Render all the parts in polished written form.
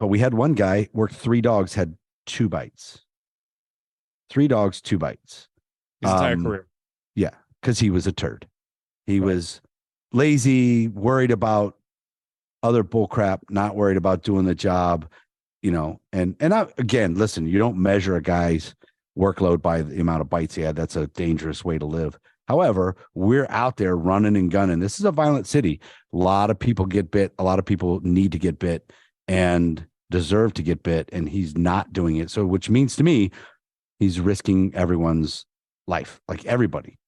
But we had one guy worked 3 dogs, had 2 bites. 3 dogs, 2 bites. His entire career. Yeah, because he was a turd. He was lazy, worried about other bullcrap, not worried about doing the job, and again, listen, you don't measure a guy's workload by the amount of bites he had. That's a dangerous way to live. However, we're out there running and gunning. This is a violent city. A lot of people get bit. A lot of people need to get bit and deserve to get bit, and he's not doing it. So, which means to me, he's risking everyone's life, like everybody,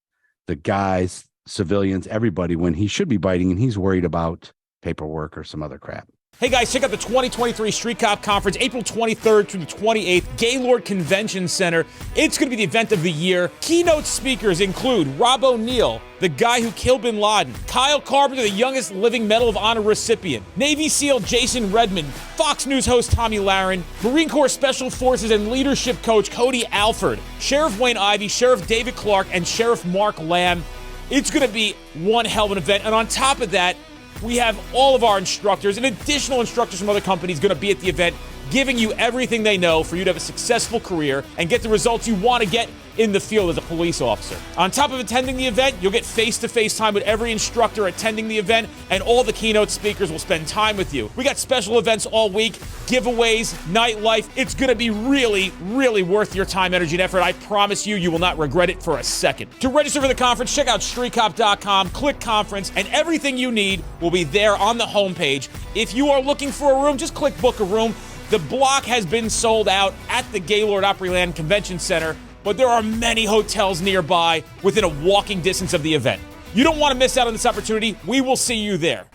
the guys, civilians, everybody, when he should be biting, and he's worried about paperwork or some other crap. Hey guys, check out the 2023 Street Cop Conference, April 23rd through the 28th, Gaylord Convention Center. It's going to be the event of the year. Keynote speakers include Rob O'Neill, the guy who killed Bin Laden, Kyle Carpenter, the youngest living Medal of Honor recipient, Navy SEAL Jason Redmond, Fox News host Tommy Lahren, Marine Corps Special Forces and Leadership Coach Cody Alford, Sheriff Wayne Ivey, Sheriff David Clark, and Sheriff Mark Lamb. It's going to be one hell of an event. And on top of that, we have all of our instructors and additional instructors from other companies going to be at the event, giving you everything they know for you to have a successful career and get the results you want to get in the field as a police officer. On top of attending the event, you'll get face-to-face time with every instructor attending the event, and all the keynote speakers will spend time with you. We got special events all week, giveaways, nightlife. It's going to be really, really worth your time, energy, and effort. I promise you, you will not regret it for a second. To register for the conference, check out streetcop.com, click conference, and everything you need will be there on the homepage. If you are looking for a room, just click book a room. The block has been sold out at the Gaylord Opryland Convention Center, but there are many hotels nearby within a walking distance of the event. You don't want to miss out on this opportunity. We will see you there.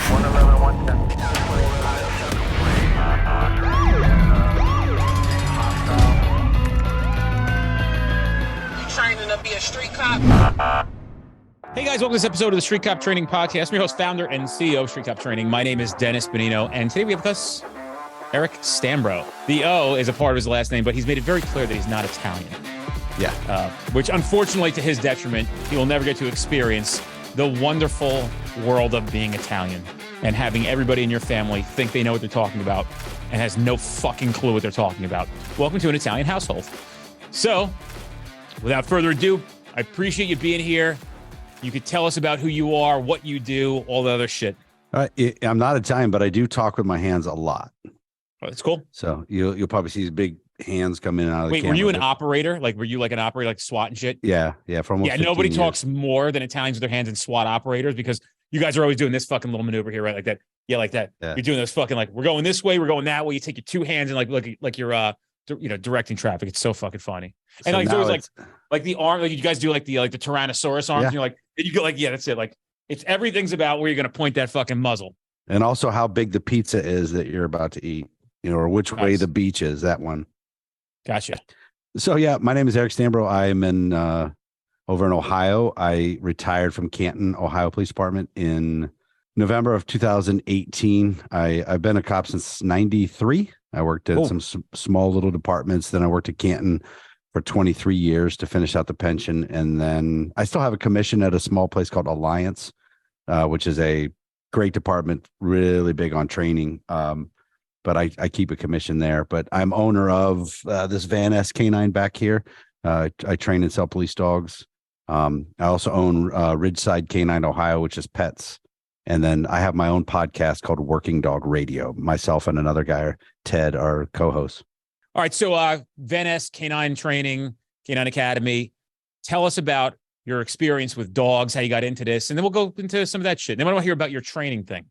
111, 110. You training to be a street cop? Hey guys, welcome to this episode of the Street Cop Training Podcast. I'm your host, founder, and CEO of Street Cop Training. My name is Dennis Benino, and today we have with us Eric Stambro. The O is a part of his last name, but he's made it very clear that he's not Italian. Yeah. Which, unfortunately, to his detriment, he will never get to experience the wonderful world of being Italian and having everybody in your family think they know what they're talking about and has no fucking clue what they're talking about. Welcome to an Italian household. So, without further ado, I appreciate you being here. You could tell us about who you are, what you do, all the other shit. I'm not Italian, but I do talk with my hands a lot. Oh, that's cool. So you'll probably see these big hands come in and out of the camera. Wait, were you an operator? Like, were you like an operator, like SWAT and shit? Yeah. For almost 15 nobody years. talks more than Italians with their hands in SWAT operators, because you guys are always doing this fucking little maneuver here, right? Like that. Yeah, like that. Yeah. You're doing those fucking, like, we're going this way, we're going that way. You take your 2 hands and like you're directing traffic. It's so fucking funny. And so like there's like the arm, like you guys do like the Tyrannosaurus arms. Yeah. And you're like, and you go like, yeah, that's it. Like it's everything's about where you're gonna point that fucking muzzle. And also how big the pizza is that you're about to eat. Or which way the beach is, that one. Gotcha. So, yeah, my name is Eric Stambro. I am over in Ohio. I retired from Canton, Ohio Police Department in November of 2018. I've been a cop since 93. I worked at some small little departments. Then I worked at Canton for 23 years to finish out the pension. And then I still have a commission at a small place called Alliance, which is a great department, really big on training. But I keep a commission there. But I'm owner of this VanEss canine back here. I train and sell police dogs. I also own Ridgeside Canine, Ohio, which is pets. And then I have my own podcast called Working Dog Radio. Myself and another guy, Ted, are co-hosts. All right. So VanEss Canine Training, Canine Academy. Tell us about your experience with dogs, how you got into this. And then we'll go into some of that shit. Then I want to hear about your training thing.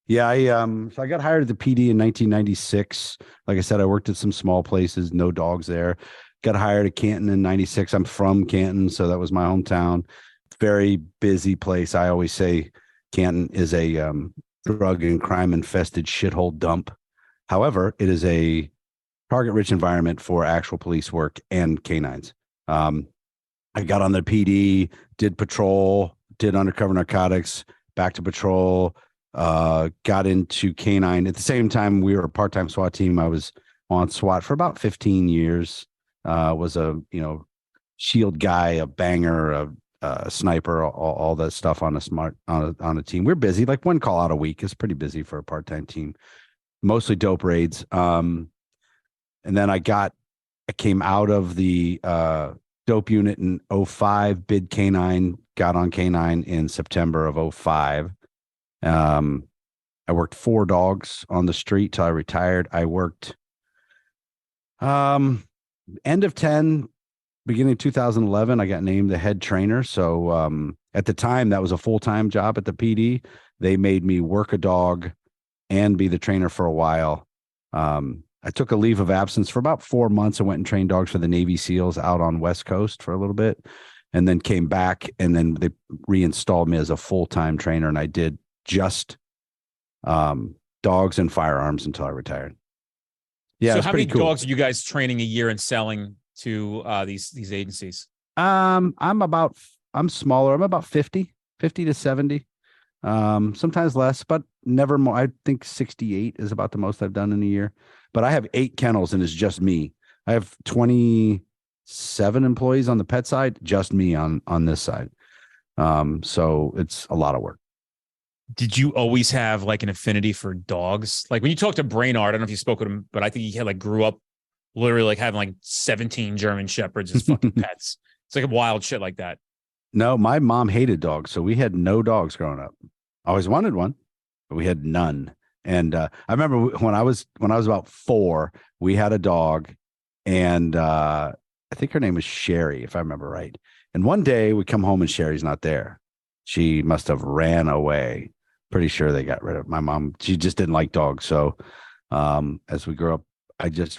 Yeah, so I got hired at the PD in 1996. Like I said, I worked at some small places, no dogs there. Got hired at Canton in 96. I'm from Canton, so that was my hometown. Very busy place. I always say Canton is a drug and crime infested shithole dump. However, it is a target-rich environment for actual police work and canines. I got on the PD, did patrol, did undercover narcotics, back to patrol. Got into canine at the same time. We were a part-time SWAT team. I was on SWAT for about 15 years. Was a shield guy, a banger, a sniper, all that stuff on a team. We're busy. Like one call out a week is pretty busy for a part-time team. mostly dope raids. And then I came out of the dope unit in '05, bid K9, got on K9 in September of '05. I worked 4 dogs on the street till I retired. I worked end of 10, beginning of 2011, I got named the head trainer. So at the time, that was a full-time job at the PD. They made me work a dog and be the trainer for a while. I took a leave of absence for about 4 months and went and trained dogs for the Navy SEALs out on West Coast for a little bit, and then came back, and then they reinstalled me as a full-time trainer, and I did just dogs and firearms until I retired. Yeah. So how many cool. dogs are you guys training a year and selling to these agencies? I'm smaller. I'm about 50 to 70. Sometimes less, but never more. I think 68 is about the most I've done in a year, but I have 8 kennels and it's just me. I have 27 employees on the pet side, just me on this side. So it's a lot of work. Did you always have like an affinity for dogs? Like when you talk to Brainard, I don't know if you spoke with him, but I think he had like grew up literally like having like 17 German Shepherds as fucking pets. It's like a wild shit like that. No, my mom hated dogs, so we had no dogs growing up. I always wanted one, but we had none. And I remember when I was about 4, we had a dog, and I think her name was Sherry, if I remember right. And one day we come home and Sherry's not there. She must have ran away. Pretty sure they got rid of my mom. She just didn't like dogs. So as we grew up,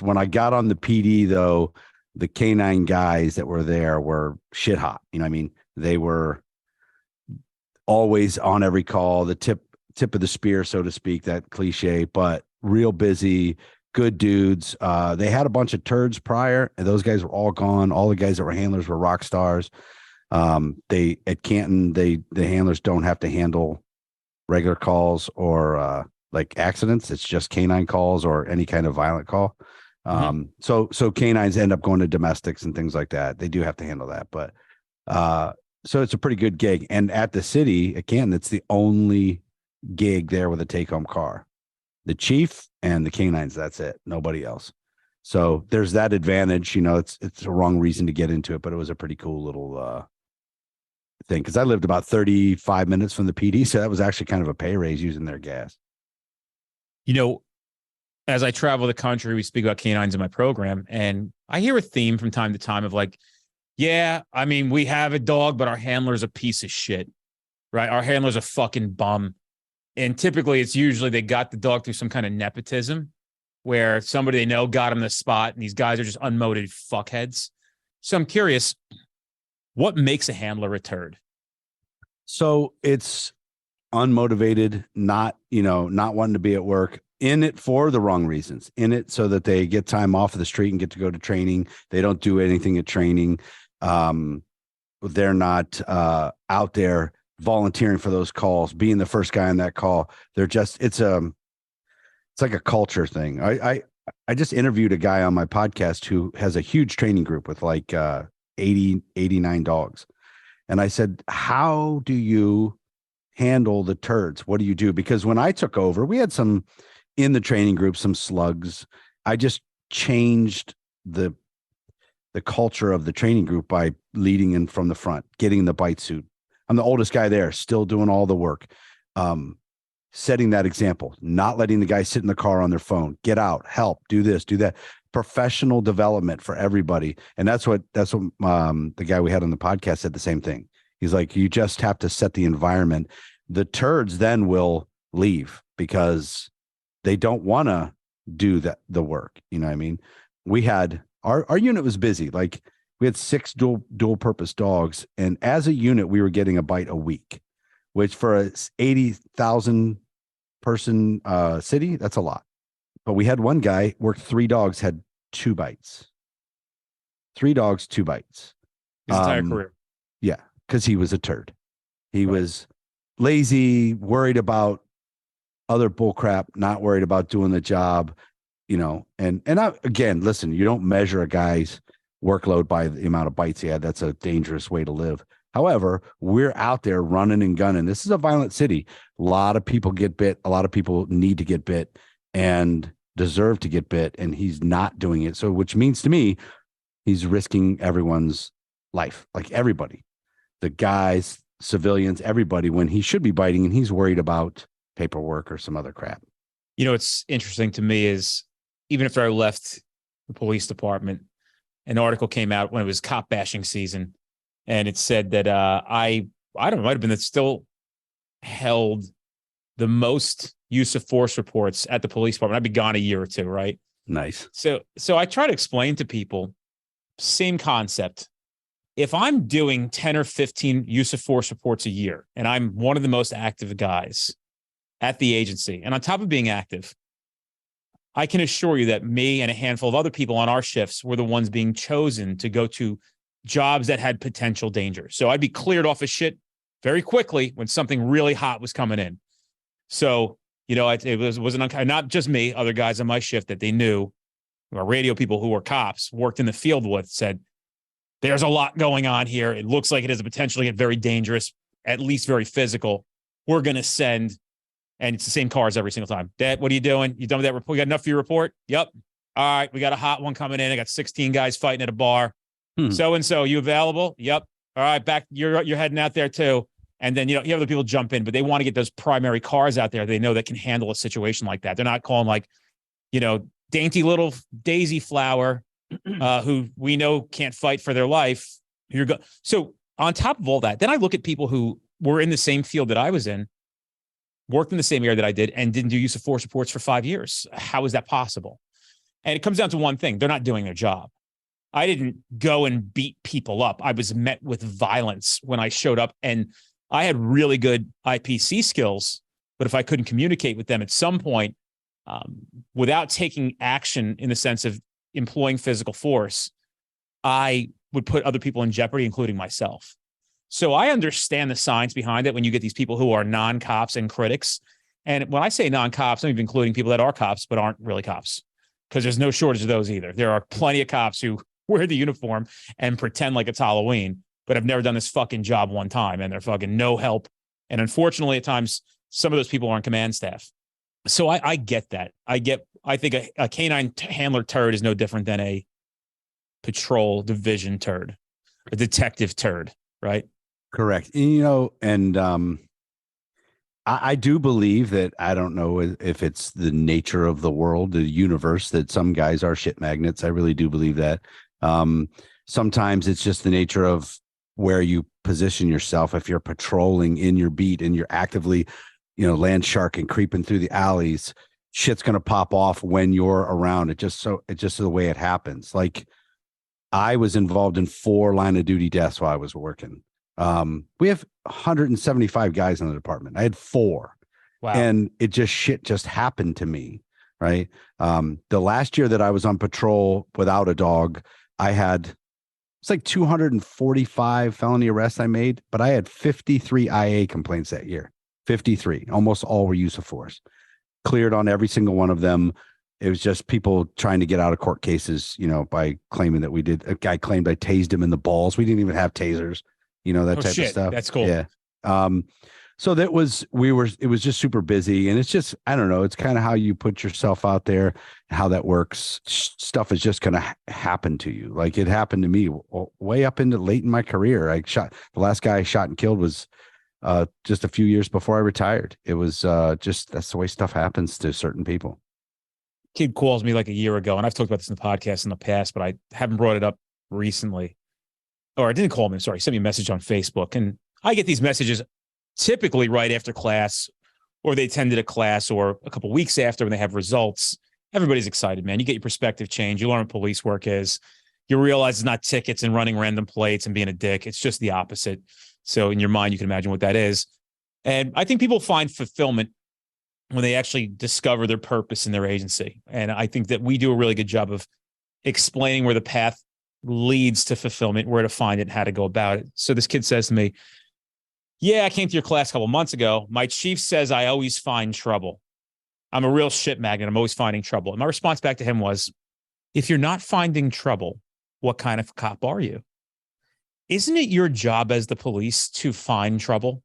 when I got on the PD though, the K9 guys that were there were shit hot. You know what I mean? They were always on every call, the tip of the spear, so to speak, that cliche, but real busy, good dudes. They had a bunch of turds prior, and those guys were all gone. All the guys that were handlers were rock stars. They at Canton, the handlers don't have to handle regular calls or like accidents. It's just canine calls or any kind of violent call. So canines end up going to domestics and things like that. They do have to handle that, but so it's a pretty good gig. And at the city at Canton, it's the only gig there with a take-home car. The chief and the canines, that's it. Nobody else. So there's that advantage. You know, it's a wrong reason to get into it, but it was a pretty cool little thing, because I lived about 35 minutes from the PD, so that was actually kind of a pay raise using their gas. You know, as I travel the country, we speak about canines in my program, and I hear a theme from time to time of like, yeah, I mean, we have a dog, but our handler's a piece of shit, right? Our handler's a fucking bum. And typically it's usually they got the dog through some kind of nepotism where somebody they know got him the spot, and these guys are just unmotivated fuckheads. So I'm curious, what makes a handler a turd? So it's unmotivated, not wanting to be at work, in it for the wrong reasons, in it so that they get time off of the street and get to go to training. They don't do anything at training. They're not out there volunteering for those calls, being the first guy on that call. They're just, it's like a culture thing. I just interviewed a guy on my podcast who has a huge training group with like 89 dogs. And I said, how do you handle the turds? What do you do? Because when I took over, we had some in the training group, some slugs. I just changed the culture of the training group by leading in from the front, getting the bite suit. I'm the oldest guy there, still doing all the work. Setting that example, not letting the guys sit in the car on their phone, get out, help, do this, do that. Professional development for everybody. And that's what the guy we had on the podcast said the same thing. He's like, you just have to set the environment. The turds then will leave because they don't want to do the work. You know what I mean? We had our unit was busy. Like we had 6 dual purpose dogs. And as a unit, we were getting a bite a week, which for a 80,000 person city, that's a lot. But we had one guy worked 3 dogs, had 2 bites. 3 dogs, 2 bites. His entire career. Yeah, because he was a turd. He was lazy, worried about other bullcrap, not worried about doing the job, you know. And again, listen, you don't measure a guy's workload by the amount of bites he had. That's a dangerous way to live. However, we're out there running and gunning. This is a violent city. A lot of people get bit. A lot of people need to get bit. and deserve to get bit, and he's not doing it. So, which means to me, he's risking everyone's life, like everybody, the guys, civilians, everybody, when he should be biting, and he's worried about paperwork or some other crap. You know, what's interesting to me is even after I left the police department, an article came out when it was cop bashing season, and it said that I don't know, it might have been that still held the most use of force reports at the police department. I'd be gone a year or two, right? Nice. So I try to explain to people, same concept. If I'm doing 10 or 15 use of force reports a year, and I'm one of the most active guys at the agency, and on top of being active, I can assure you that me and a handful of other people on our shifts were the ones being chosen to go to jobs that had potential danger. So I'd be cleared off of shit very quickly when something really hot was coming in. So, you know, it wasn't not just me, other guys on my shift that they knew, our radio people who were cops, worked in the field with, said, there's a lot going on here. It looks like it has the potential to get very dangerous, at least very physical. We're going to send, and it's the same cars every single time. Dad, what are you doing? You done with that report? You got enough for your report? Yep. All right, we got a hot one coming in. I got 16 guys fighting at a bar. So-and-so, you available? Yep. All right, back. You're heading out there too. And then, you know, you have other people jump in, but they want to get those primary cars out there they know that can handle a situation like that. They're not calling like, you know, dainty little daisy flower who we know can't fight for their life. So on top of all that, then I look at people who were in the same field that I was in, worked in the same area that I did, and didn't do use of force reports for 5 years. How is that possible? And it comes down to one thing. They're not doing their job. I didn't go and beat people up. I was met with violence when I showed up, and I had really good IPC skills, but if I couldn't communicate with them at some point without taking action in the sense of employing physical force, I would put other people in jeopardy, including myself. So I understand the science behind it when you get these people who are non-cops and critics. And when I say non-cops, I'm even including people that are cops but aren't really cops, because there's no shortage of those either. There are plenty of cops who wear the uniform and pretend like it's Halloween, but have never done this fucking job one time, and they're fucking no help. And unfortunately, at times, some of those people are on command staff. So I get that. I think a canine handler turd is no different than a patrol division turd, a detective turd, right? Correct. You know, and I do believe that, I don't know if it's the nature of the world, the universe, that some guys are shit magnets. I really do believe that. Sometimes it's just the nature of where you position yourself. If you're patrolling in your beat and you're actively, you know, land sharking, creeping through the alleys, shit's going to pop off when you're around. It's just the way it happens. Like, I was involved in 4 line of duty deaths while I was working. We have 175 guys in the department. I had 4. Wow. And shit just happened to me. Right. The last year that I was on patrol without a dog, I had, it's like 245 felony arrests I made, but I had 53 IA complaints that year. 53, almost all were use of force. Cleared on every single one of them. It was just people trying to get out of court cases, you know, by claiming that we did. A guy claimed I tased him in the balls. We didn't even have tasers, you know, that type of stuff. That's cool. Yeah. So it was just super busy, and it's just, I don't know, it's kind of how you put yourself out there, how that works. Stuff is just going to happen to you. Like, it happened to me way up into late in my career. The last guy I shot and killed was just a few years before I retired. It was just, that's the way stuff happens to certain people. Kid calls me like a year ago, and I've talked about this in the podcast in the past, but I haven't brought it up recently. Or I didn't call him, sorry, he sent me a message on Facebook, and I get these messages typically right after class, or they attended a class, or a couple weeks after when they have results. Everybody's excited, man. You get your perspective change. You learn what police work is. You realize it's not tickets and running random plates and being a dick. It's just the opposite. So in your mind, you can imagine what that is. And I think people find fulfillment when they actually discover their purpose in their agency. And I think that we do a really good job of explaining where the path leads to fulfillment, where to find it, and how to go about it. So this kid says to me, yeah, I came to your class a couple months ago. My chief says I always find trouble. I'm a real shit magnet. I'm always finding trouble. And my response back to him was, if you're not finding trouble, what kind of cop are you? Isn't it your job as the police to find trouble?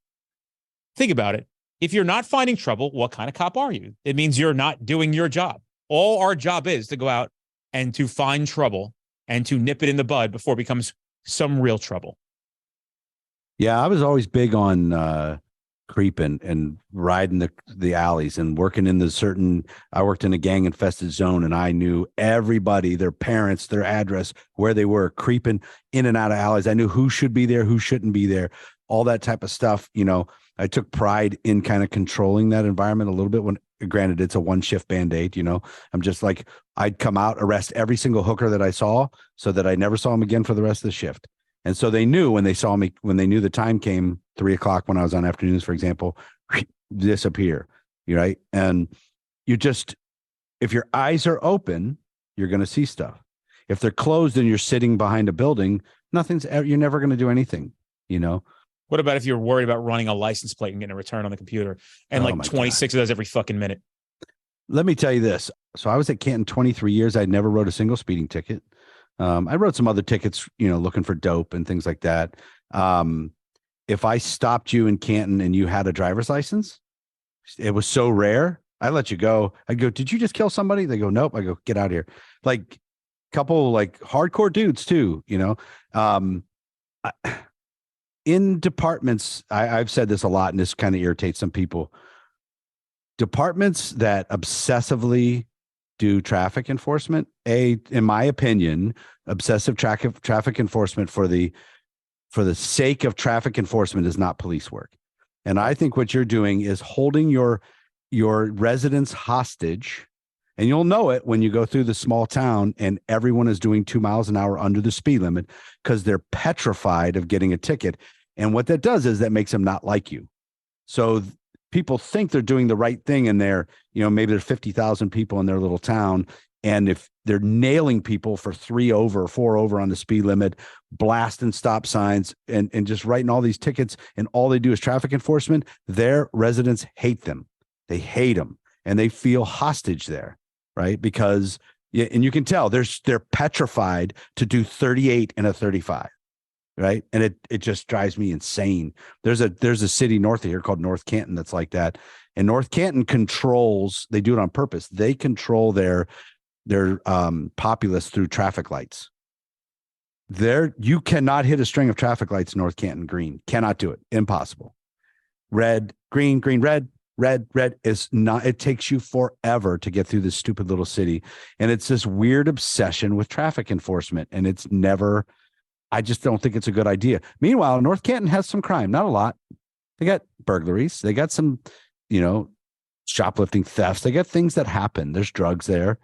Think about it. If you're not finding trouble, what kind of cop are you? It means you're not doing your job. All our job is to go out and to find trouble and to nip it in the bud before it becomes some real trouble. Yeah, I was always big on creeping and riding the alleys and working in I worked in a gang infested zone, and I knew everybody, their parents, their address, where they were, creeping in and out of alleys. I knew who should be there, who shouldn't be there, all that type of stuff. I took pride in kind of controlling that environment a little bit. When granted, it's a one shift Band-Aid, I'm just like, I'd come out, arrest every single hooker that I saw so that I never saw him again for the rest of the shift. And so they knew when they saw me, when they knew the time came, 3 o'clock when I was on afternoons, for example, disappear. Right. And if your eyes are open, you're going to see stuff. If they're closed and you're sitting behind a building, you're never going to do anything, What about if you're worried about running a license plate and getting a return on the computer and 26 of those every fucking minute? Let me tell you this. So I was at Canton 23 years. I never wrote a single speeding ticket. I wrote some other tickets, looking for dope and things like that. If I stopped you in Canton and you had a driver's license, it was so rare. I let you go. I go, did you just kill somebody? They go, nope. I go, get out of here. Like couple hardcore dudes too, in departments, I've said this a lot, and this kind of irritates some people. Departments that obsessively do traffic enforcement, in my opinion, obsessive traffic enforcement for the sake of traffic enforcement is not police work. And I think what you're doing is holding your residents hostage, and you'll know it when you go through the small town and everyone is doing 2 miles an hour under the speed limit because they're petrified of getting a ticket. And what that does is that makes them not like you. So people think they're doing the right thing, and maybe there's 50,000 people in their little town. And if they're nailing people for 3 over, 4 over on the speed limit, blasting stop signs and just writing all these tickets, and all they do is traffic enforcement, their residents hate them. They hate them, and they feel hostage there, right? Because, and you can tell they're petrified to do 38 and a 35. Right. And it just drives me insane. There's a city north of here called North Canton that's like that. And North Canton they do it on purpose. They control their populace through traffic lights. You cannot hit a string of traffic lights in North Canton green. Cannot do it. Impossible. Red, green, green, red, red, red is not, it takes you forever to get through this stupid little city. And it's this weird obsession with traffic enforcement. And I just don't think it's a good idea. Meanwhile, North Canton has some crime, not a lot. They got burglaries. They got some, shoplifting, thefts. They got things that happen. There's drugs there,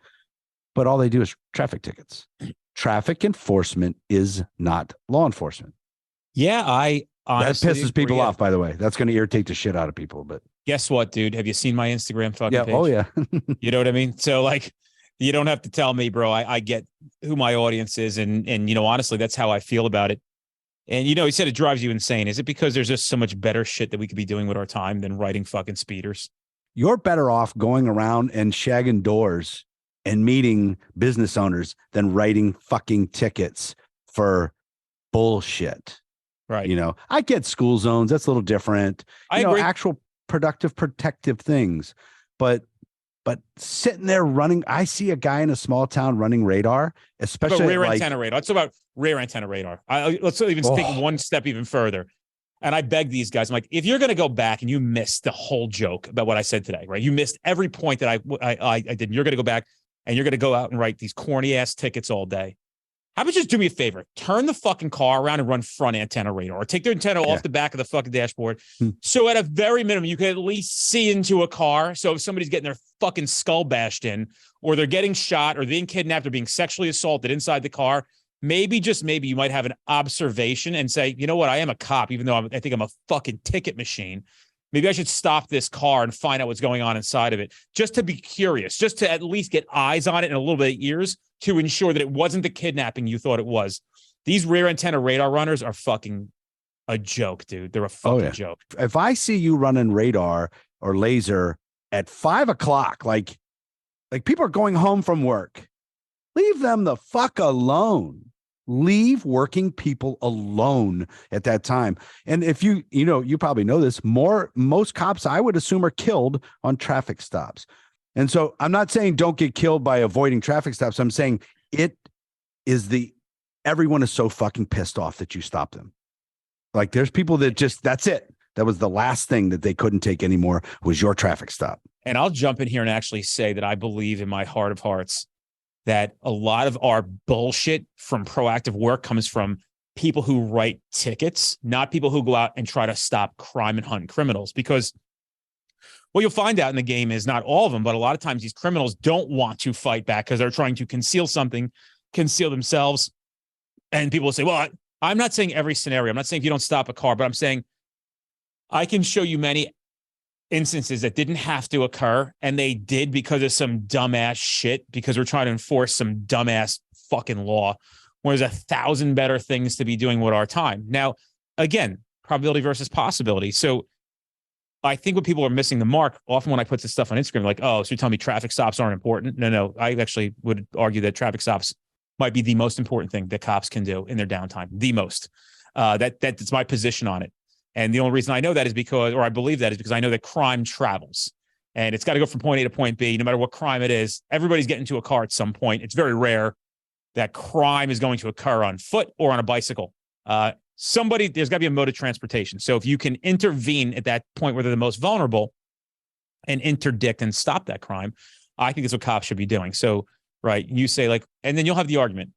but all they do is traffic tickets. Traffic enforcement is not law enforcement. Yeah, I honestly that pisses people off, by the way. That's going to irritate the shit out of people. But guess what, dude? Have you seen my Instagram fucking page? Oh, yeah. You know what I mean? So you don't have to tell me, bro. I get who my audience is. And honestly, that's how I feel about it. And, he said it drives you insane. Is it because there's just so much better shit that we could be doing with our time than writing fucking speeders? You're better off going around and shagging doors and meeting business owners than writing fucking tickets for bullshit. Right. I get school zones. That's a little different. I agree. Actual productive, protective things. But sitting there running, I see a guy in a small town running radar, especially rear antenna radar. Let's talk about rear antenna radar. Let's even take one step even further. And I beg these guys, I'm like, if you're going to go back and you missed the whole joke about what I said today, right? You missed every point that I did. You're going to go back and you're going to go out and write these corny ass tickets all day. How about just do me a favor? Turn the fucking car around and run front antenna radar, or take the antenna off the back of the fucking dashboard. So at a very minimum, you can at least see into a car. So if somebody's getting their fucking skull bashed in, or they're getting shot, or being kidnapped, or being sexually assaulted inside the car, maybe, just maybe, you might have an observation and say, you know what? I am a cop, even though I think I'm a fucking ticket machine. Maybe I should stop this car and find out what's going on inside of it, just to be curious, just to at least get eyes on it and a little bit of ears to ensure that it wasn't the kidnapping you thought it was. These rear antenna radar runners are fucking a joke, dude. They're a fucking joke. If I see you running radar or laser at 5 o'clock, like people are going home from work, leave them the fuck alone. Leave working people alone at that time. And if you probably know this, most cops, I would assume, are killed on traffic stops. And so I'm not saying don't get killed by avoiding traffic stops. I'm saying everyone is so fucking pissed off that you stop them. Like there's people that that's it. That was the last thing that they couldn't take anymore was your traffic stop. And I'll jump in here and actually say that I believe in my heart of hearts that a lot of our bullshit from proactive work comes from people who write tickets, not people who go out and try to stop crime and hunt criminals. Because what you'll find out in the game is not all of them, but a lot of times these criminals don't want to fight back because they're trying to conceal something, conceal themselves. And people will say, well, I'm not saying every scenario. I'm not saying if you don't stop a car, but I'm saying I can show you many instances that didn't have to occur, and they did because of some dumbass shit, because we're trying to enforce some dumbass fucking law, when there's 1,000 better things to be doing with our time. Now, again, probability versus possibility. So I think when people are missing the mark, often when I put this stuff on Instagram, like, oh, so you're telling me traffic stops aren't important? No, I actually would argue that traffic stops might be the most important thing that cops can do in their downtime. The most. That's my position on it. And the only reason I know that is because, or I believe that is because I know that crime travels, and it's got to go from point A to point B, no matter what crime it is. Everybody's getting to a car at some point. It's very rare that crime is going to occur on foot or on a bicycle. There's got to be a mode of transportation. So if you can intervene at that point where they're the most vulnerable and interdict and stop that crime, I think that's what cops should be doing. So, right, you say like, and then you'll have the argument,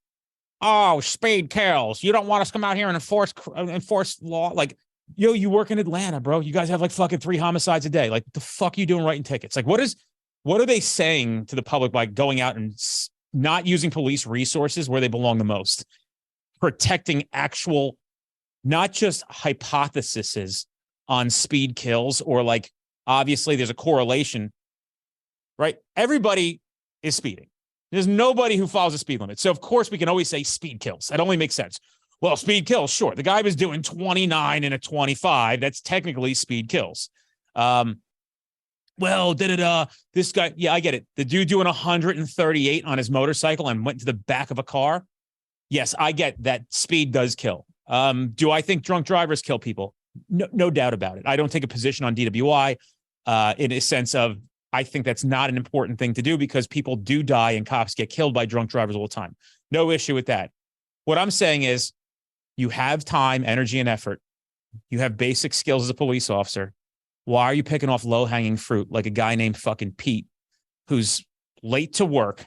oh, speed kills. You don't want us to come out here and enforce law. Like, yo, you work in Atlanta, bro. You guys have like fucking 3 homicides a day. Like, the fuck are you doing writing tickets? Like, what are they saying to the public by going out and not using police resources where they belong the most? Protecting actual, not just hypotheses on speed kills, or like, obviously there's a correlation, right? Everybody is speeding. There's nobody who follows a speed limit. So of course we can always say speed kills. That only makes sense. Well, speed kills, sure. The guy was doing 29 and a 25. That's technically speed kills. This guy, yeah, I get it. The dude doing 138 on his motorcycle and went to the back of a car. Yes, I get that speed does kill. Do I think drunk drivers kill people? No doubt about it. I don't take a position on DWI in a sense of, I think that's not an important thing to do because people do die and cops get killed by drunk drivers all the time. No issue with that. What I'm saying is, you have time, energy, and effort. You have basic skills as a police officer. Why are you picking off low-hanging fruit like a guy named fucking Pete who's late to work,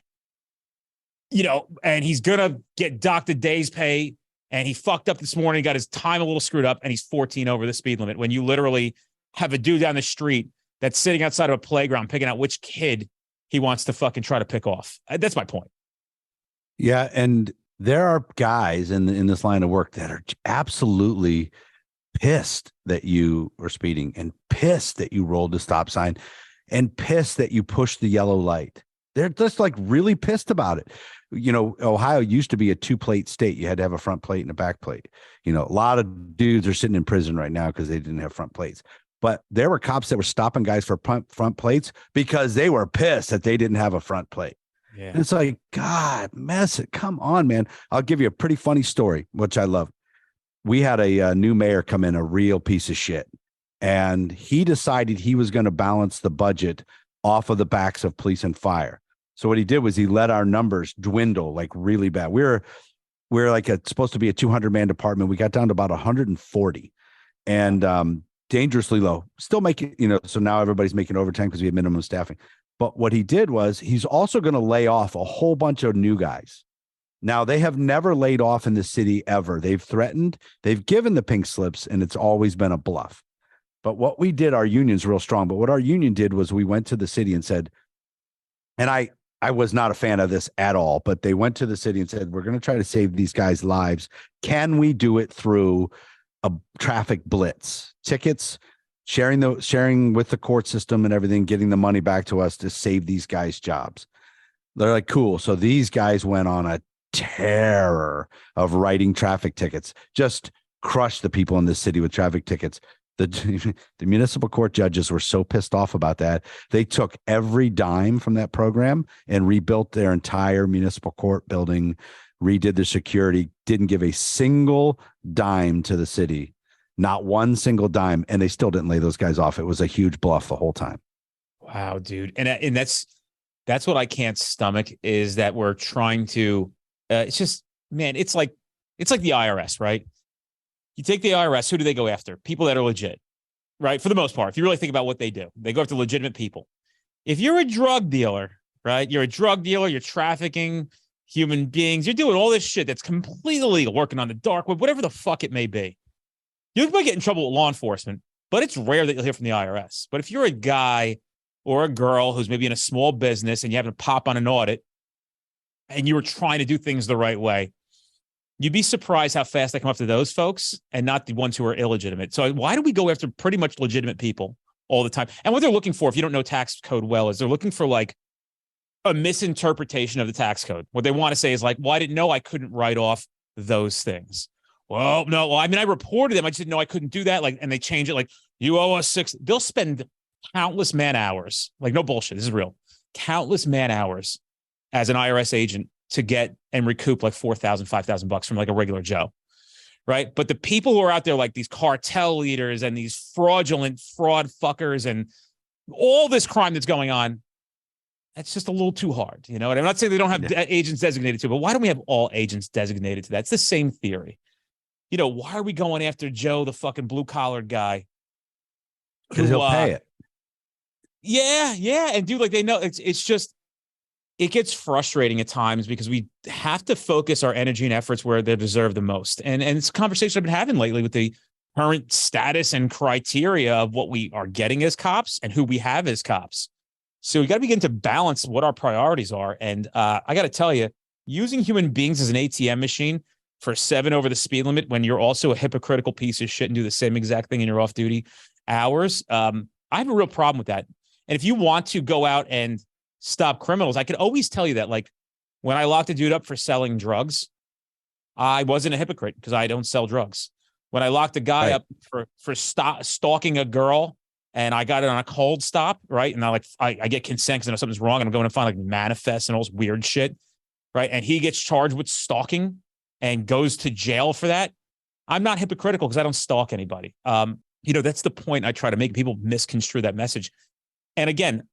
and he's going to get docked a day's pay, and he fucked up this morning, got his time a little screwed up, and he's 14 over the speed limit, when you literally have a dude down the street that's sitting outside of a playground picking out which kid he wants to fucking try to pick off. That's my point. Yeah, and there are guys in this line of work that are absolutely pissed that you are speeding, and pissed that you rolled the stop sign, and pissed that you pushed the yellow light. They're just like really pissed about it. Ohio used to be a 2-plate state. You had to have a front plate and a back plate. A lot of dudes are sitting in prison right now because they didn't have front plates. But there were cops that were stopping guys for front plates because they were pissed that they didn't have a front plate. Yeah. And it's like, God, come on, man. I'll give you a pretty funny story, which I love. We had a new mayor come in, a real piece of shit. And he decided he was going to balance the budget off of the backs of police and fire. So what he did was he let our numbers dwindle like really bad. We're like supposed to be a 200-man department. We got down to about 140 and dangerously low. Still making, so now everybody's making overtime because we have minimum staffing. But what he did was he's also going to lay off a whole bunch of new guys. Now, they have never laid off in the city ever. They've threatened, they've given the pink slips, and it's always been a bluff. But what we did, our union's real strong. But what our union did was we went to the city and said, and I was not a fan of this at all, but they went to the city and said, we're going to try to save these guys' lives. Can we do it through a traffic blitz? Tickets, sharing with the court system and everything, getting the money back to us to save these guys' jobs. They're like, cool. So these guys went on a terror of writing traffic tickets, just crushed the people in this city with traffic tickets. The municipal court judges were so pissed off about that. They took every dime from that program and rebuilt their entire municipal court building redid the security, didn't give a single dime to the city, not one single dime, and they still didn't lay those guys off. It was a huge bluff the whole time. Wow, dude. And that's what I can't stomach is that we're trying to, it's just, man, it's like the IRS, right? You take the IRS, who do they go after? People that are legit, right? For the most part, if you really think about what they do, they go after legitimate people. If you're a drug dealer, right? You're a drug dealer, you're trafficking human beings, you're doing all this shit that's completely illegal, working on the dark web, whatever the fuck it may be. You might get in trouble with law enforcement, but it's rare that you'll hear from the IRS. But if you're a guy or a girl who's maybe in a small business and you happen to pop on an audit and you were trying to do things the right way, you'd be surprised how fast they come after those folks and not the ones who are illegitimate. So why do we go after pretty much legitimate people all the time? And what they're looking for, if you don't know tax code well, is they're looking for like a misinterpretation of the tax code. What they want to say is like, well, I didn't know I couldn't write off those things. Well, no, well, I mean, I reported them. I just didn't know I couldn't do that. Like, and they change it like, you owe us $6. They'll spend countless man hours, like no bullshit, this is real, countless man hours as an IRS agent to get and recoup like $4,000, $5,000 from like a regular Joe, right? But the people who are out there, like these cartel leaders and these fraudulent fraud fuckers and all this crime that's going on, that's just a little too hard, you know? And I'm not saying they don't have agents designated to, but why don't we have all agents designated to that? It's the same theory. You know, why are we going after Joe, the fucking blue-collared guy? Because he'll pay it. Yeah. And dude, like they know it's just, it gets frustrating at times because we have to focus our energy and efforts where they deserve the most. And it's a conversation I've been having lately with the current status and criteria of what we are getting as cops and who we have as cops. So we got to begin to balance what our priorities are. And I got to tell you, using human beings as an ATM machine for 7 over the speed limit when you're also a hypocritical piece of shit and do the same exact thing in your off-duty hours, I have a real problem with that. And if you want to go out and stop criminals, I could always tell you that, like, when I locked a dude up for selling drugs, I wasn't a hypocrite because I don't sell drugs. When I locked a guy up for stalking a girl and I got it on a cold stop, right? And I get consent because I know something's wrong and I'm going to find like manifests and all this weird shit, right? And he gets charged with stalking and goes to jail for that. I'm not hypocritical because I don't stalk anybody. You know, that's the point I try to make. People misconstrue that message. And again,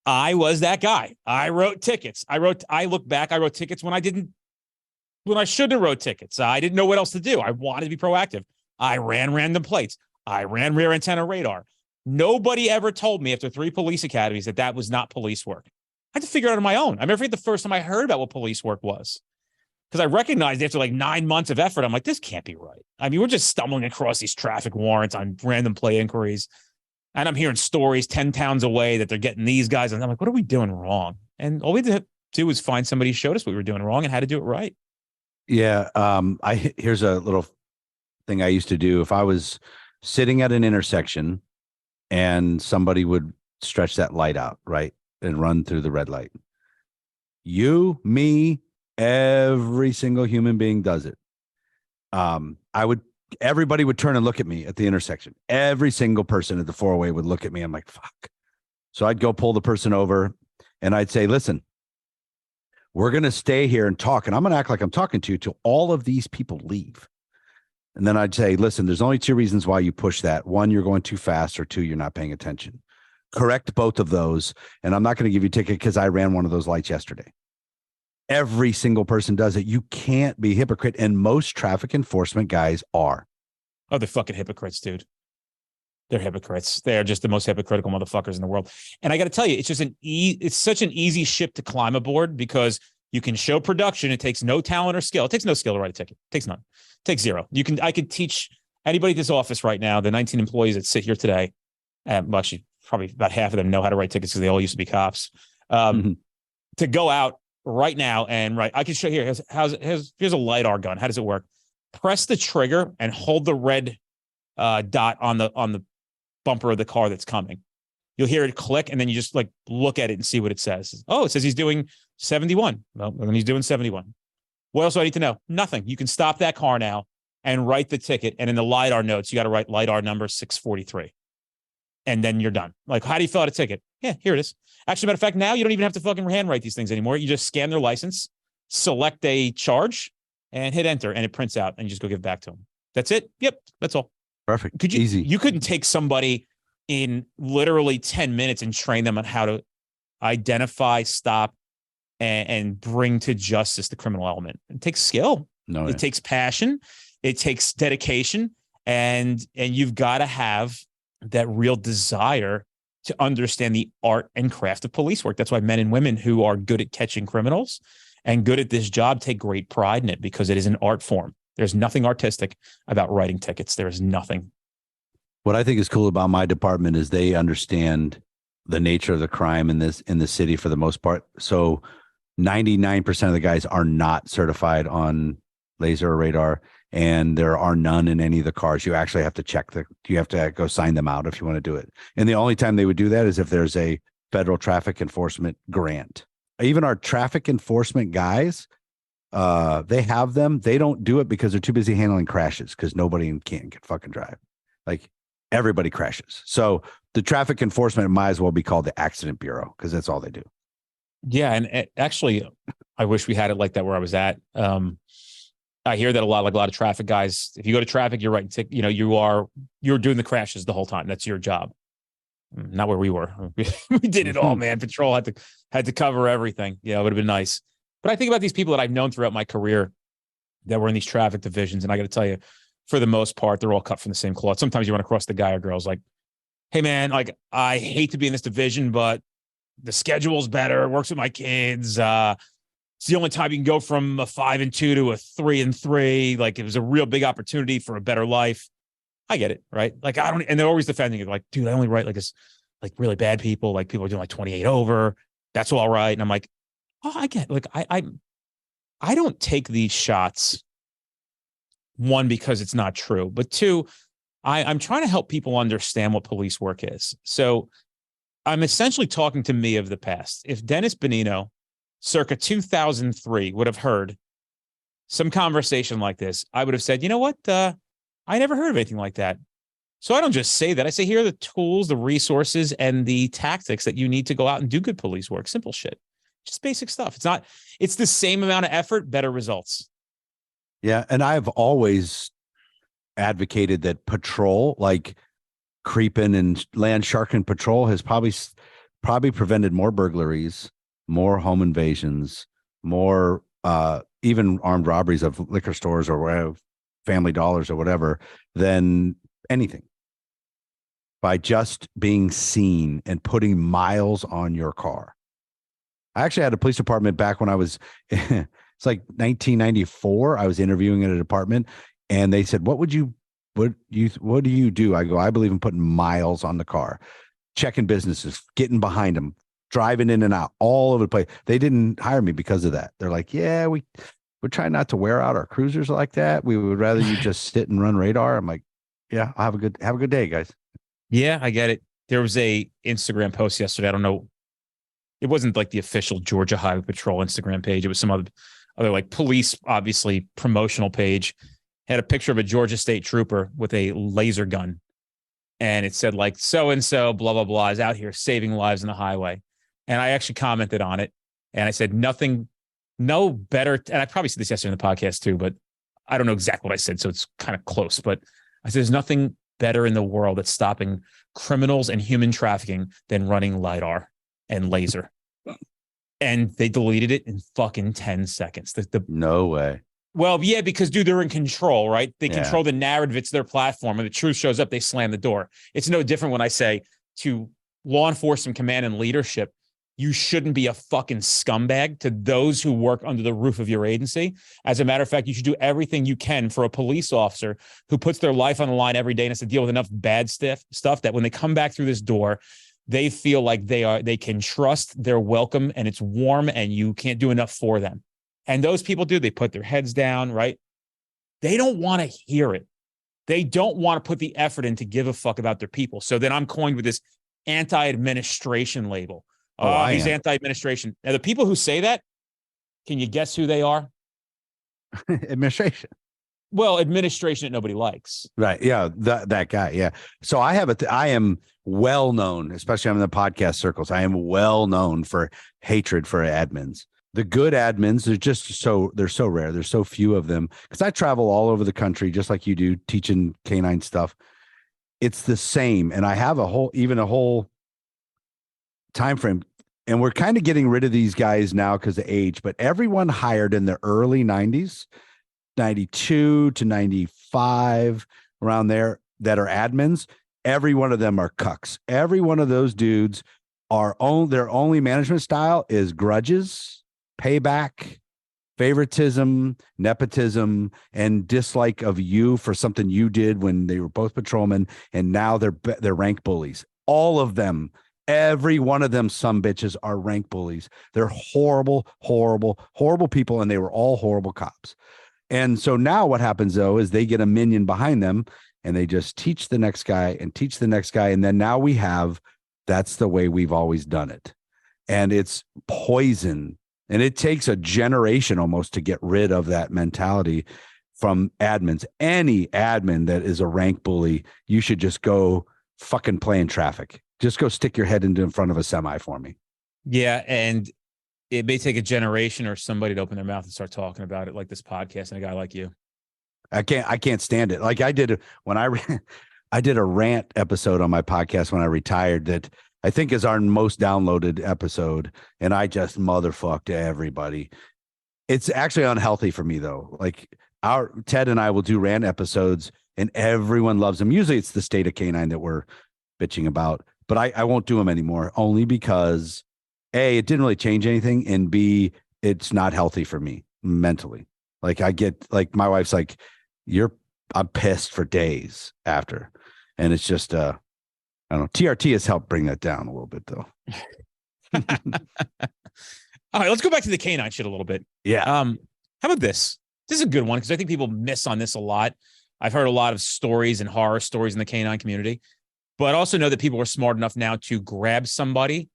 I was that guy. I wrote tickets. I look back, I wrote tickets when I shouldn't have wrote tickets. I didn't know what else to do. I wanted to be proactive. I ran random plates. I ran rear antenna radar. Nobody ever told me after 3 police academies that was not police work. I had to figure it out on my own. I remember the first time I heard about what police work was, because I recognized after like 9 months of effort, I'm like, this can't be right. I mean, we're just stumbling across these traffic warrants on random plate inquiries. And I'm hearing stories 10 towns away that they're getting these guys. And I'm like, what are we doing wrong? And all we had to do was find somebody who showed us what we were doing wrong and how to do it right. Yeah. Here's a little thing I used to do. If I was sitting at an intersection and somebody would stretch that light out, right, and run through the red light, you, me, every single human being does it. Everybody would turn and look at me at the intersection. Every single person at the 408 would look at me. I'm like, fuck. So I'd go pull the person over and I'd say, listen, we're going to stay here and talk. And I'm going to act like I'm talking to you till all of these people leave. And then I'd say, listen, there's only 2 reasons why you push that. 1, you're going too fast, or 2, you're not paying attention. Correct both of those. And I'm not going to give you a ticket because I ran one of those lights yesterday. Every single person does it. You can't be a hypocrite. And most traffic enforcement guys are. Oh, they're fucking hypocrites, dude. They're hypocrites. They're just the most hypocritical motherfuckers in the world. And I got to tell you, it's just it's such an easy ship to climb aboard because you can show production. It takes no talent or skill. It takes no skill to write a ticket. It takes none. It takes zero. I could teach anybody at this office right now, the 19 employees that sit here today, well, actually, probably about half of them know how to write tickets because they all used to be cops, to go out right now and write. I can show here. Here's a LiDAR gun. How does it work? Press the trigger and hold the red dot on the bumper of the car that's coming. You'll hear it click, and then you just like look at it and see what it says. Oh, it says he's doing 71. Well, then he's doing 71. What else do I need to know? Nothing. You can stop that car now and write the ticket. And in the LiDAR notes, you got to write LiDAR number 643. And then you're done. Like, how do you fill out a ticket? Yeah, here it is. Actually, matter of fact, now you don't even have to fucking handwrite these things anymore. You just scan their license, select a charge, and hit enter, and it prints out, and you just go give it back to them. That's it. Yep, that's all. Perfect. Easy. Easy. You couldn't take somebody in literally 10 minutes and train them on how to identify, stop, and bring to justice the criminal element. It takes skill. No, it takes passion. It takes dedication, and you've got to have that real desire to understand the art and craft of police work. That's why men and women who are good at catching criminals and good at this job take great pride in it, because it is an art form. There's nothing artistic about writing tickets. There is nothing. What I think is cool about my department is they understand the nature of the crime in the city for the most part. So 99% of the guys are not certified on laser or radar, and there are none in any of the cars. You actually have to you have to go sign them out if you want to do it. And the only time they would do that is if there's a federal traffic enforcement grant. Even our traffic enforcement guys, they have them. They don't do it because they're too busy handling crashes, because nobody in Canton can fucking drive. Like, everybody crashes. So the traffic enforcement might as well be called the accident bureau, because that's all they do. Yeah. And actually, I wish we had it like that where I was at. I hear that a lot of traffic guys, if you go to traffic, you're writing ticket, you're doing the crashes the whole time. That's your job. Not where we were. We did it all, man. Patrol had to cover everything. Yeah, it would have been nice. But I think about these people that I've known throughout my career that were in these traffic divisions. And I got to tell you, for the most part, they're all cut from the same cloth. Sometimes you run across the guy or girls like, hey man, like, I hate to be in this division, but the schedule's better. It works with my kids. It's the only time you can go from a 5 and 2 to a 3 and 3. Like, it was a real big opportunity for a better life. I get it, right? Like, and they're always defending it. Like, dude, I only write like this, like really bad people. Like, people are doing like 28 over. That's all right. And I'm like, oh, I get it. Like, I don't take these shots. One, because it's not true, but two, I'm trying to help people understand what police work is. So I'm essentially talking to me of the past. If Dennis Benigno, circa 2003, would have heard some conversation like this, I would have said, you know what? I never heard of anything like that. So I don't just say that. I say, here are the tools, the resources, and the tactics that you need to go out and do good police work. Simple shit. Just basic stuff. It's the same amount of effort, better results. Yeah. And I've always advocated that patrol, like creeping and land sharking patrol, has probably prevented more burglaries, more home invasions, more even armed robberies of liquor stores or whatever, Family Dollars or whatever, than anything, by just being seen and putting miles on your car. I actually had a police department back when I was, it's like 1994. I was interviewing at a department, and they said, what do you do? I go, I believe in putting miles on the car, checking businesses, getting behind them, driving in and out all over the place. They didn't hire me because of that. They're like, yeah, we're trying not to wear out our cruisers like that. We would rather you just sit and run radar. I'm like, yeah, I'll have a good day, guys. Yeah, I get it. There was a Instagram post yesterday. I don't know. It wasn't like the official Georgia Highway Patrol Instagram page. It was some other like police, obviously, promotional page. Had a picture of a Georgia State trooper with a laser gun. And it said like, so-and-so, blah, blah, blah, is out here saving lives on the highway. And I actually commented on it. And I said, no better. And I probably said this yesterday in the podcast too, but I don't know exactly what I said. So it's kind of close. But I said, there's nothing better in the world at stopping criminals and human trafficking than running LiDAR and laser. And they deleted it in fucking 10 seconds. No way. Well, yeah, because, dude, they're in control, right? They control the narrative. It's their platform. And the truth shows up, they slam the door. It's no different when I say to law enforcement command and leadership, you shouldn't be a fucking scumbag to those who work under the roof of your agency. As a matter of fact, you should do everything you can for a police officer who puts their life on the line every day and has to deal with enough bad stuff that when they come back through this door, they feel like they can trust, they're welcome, and it's warm, and you can't do enough for them. And those people do. They put their heads down, right? They don't want to hear it. They don't want to put the effort in to give a fuck about their people. So then I'm coined with this anti-administration label. He's anti-administration. Now, the people who say that, can you guess who they are? Administration. Well, administration that nobody likes. Right. Yeah. That guy. Yeah. So I am well known, especially I'm in the podcast circles. I am well known for hatred for admins. The good admins, they're so rare. There's so few of them because I travel all over the country, just like you do, teaching canine stuff. It's the same. And I have a whole time frame. And we're kind of getting rid of these guys now because of age, but everyone hired in the early 90s, 92 to 95, around there, that are admins, every one of them are cucks. Every one of those dudes their only management style is grudges, payback, favoritism, nepotism, and dislike of you for something you did when they were both patrolmen, and now they're rank bullies. All of them, every one of them, some bitches are rank bullies. They're horrible, horrible, horrible people, and they were all horrible cops. And so now what happens though is they get a minion behind them, and they just teach the next guy and teach the next guy, and then now that's the way we've always done it, and it's poison. And it takes a generation almost to get rid of that mentality from admins. Any admin that is a rank bully, you should just go fucking play in traffic. Just go stick your head in front of a semi for me. Yeah, and it may take a generation or somebody to open their mouth and start talking about it, like this podcast and a guy like you. I can't stand it. Like I did when I did a rant episode on my podcast when I retired that I think is our most downloaded episode, and I just motherfucked everybody. It's actually unhealthy for me though. Like Ted and I will do rant episodes, and everyone loves them. Usually it's the state of canine that we're bitching about, but I won't do them anymore, only because A, it didn't really change anything, and B, it's not healthy for me mentally. Like I get, like my wife's like, I'm pissed for days after, and it's just I don't know. TRT has helped bring that down a little bit, though. All right, let's go back to the canine shit a little bit. Yeah. How about this? This is a good one because I think people miss on this a lot. I've heard a lot of stories and horror stories in the canine community, but I also know that people are smart enough now to grab somebody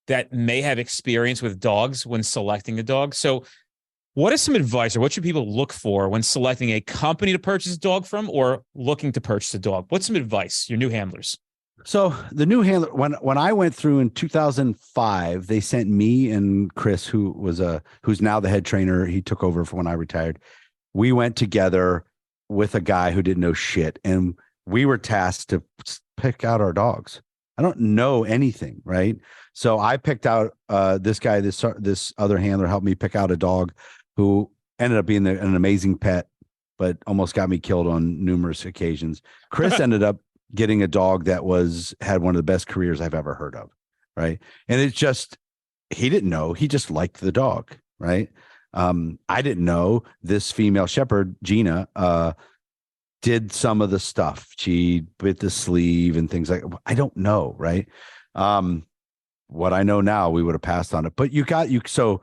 that may have experience with dogs when selecting a dog. So what is some advice, or what should people look for when selecting a company to purchase a dog from or looking to purchase a dog? What's some advice, your new handlers? So the new handler, when I went through in 2005, they sent me and Chris, who's now the head trainer. He took over for when I retired. We went together with a guy who didn't know shit, and we were tasked to pick out our dogs. I don't know anything, right? So I picked out this guy. This other handler helped me pick out a dog who ended up being an amazing pet, but almost got me killed on numerous occasions. Chris ended up getting a dog that had one of the best careers I've ever heard of. Right. And it's just, he didn't know, he just liked the dog. Right. I didn't know this female shepherd, Gina, did some of the stuff. She bit the sleeve and things like, I don't know. Right. What I know now, we would have passed on it, but so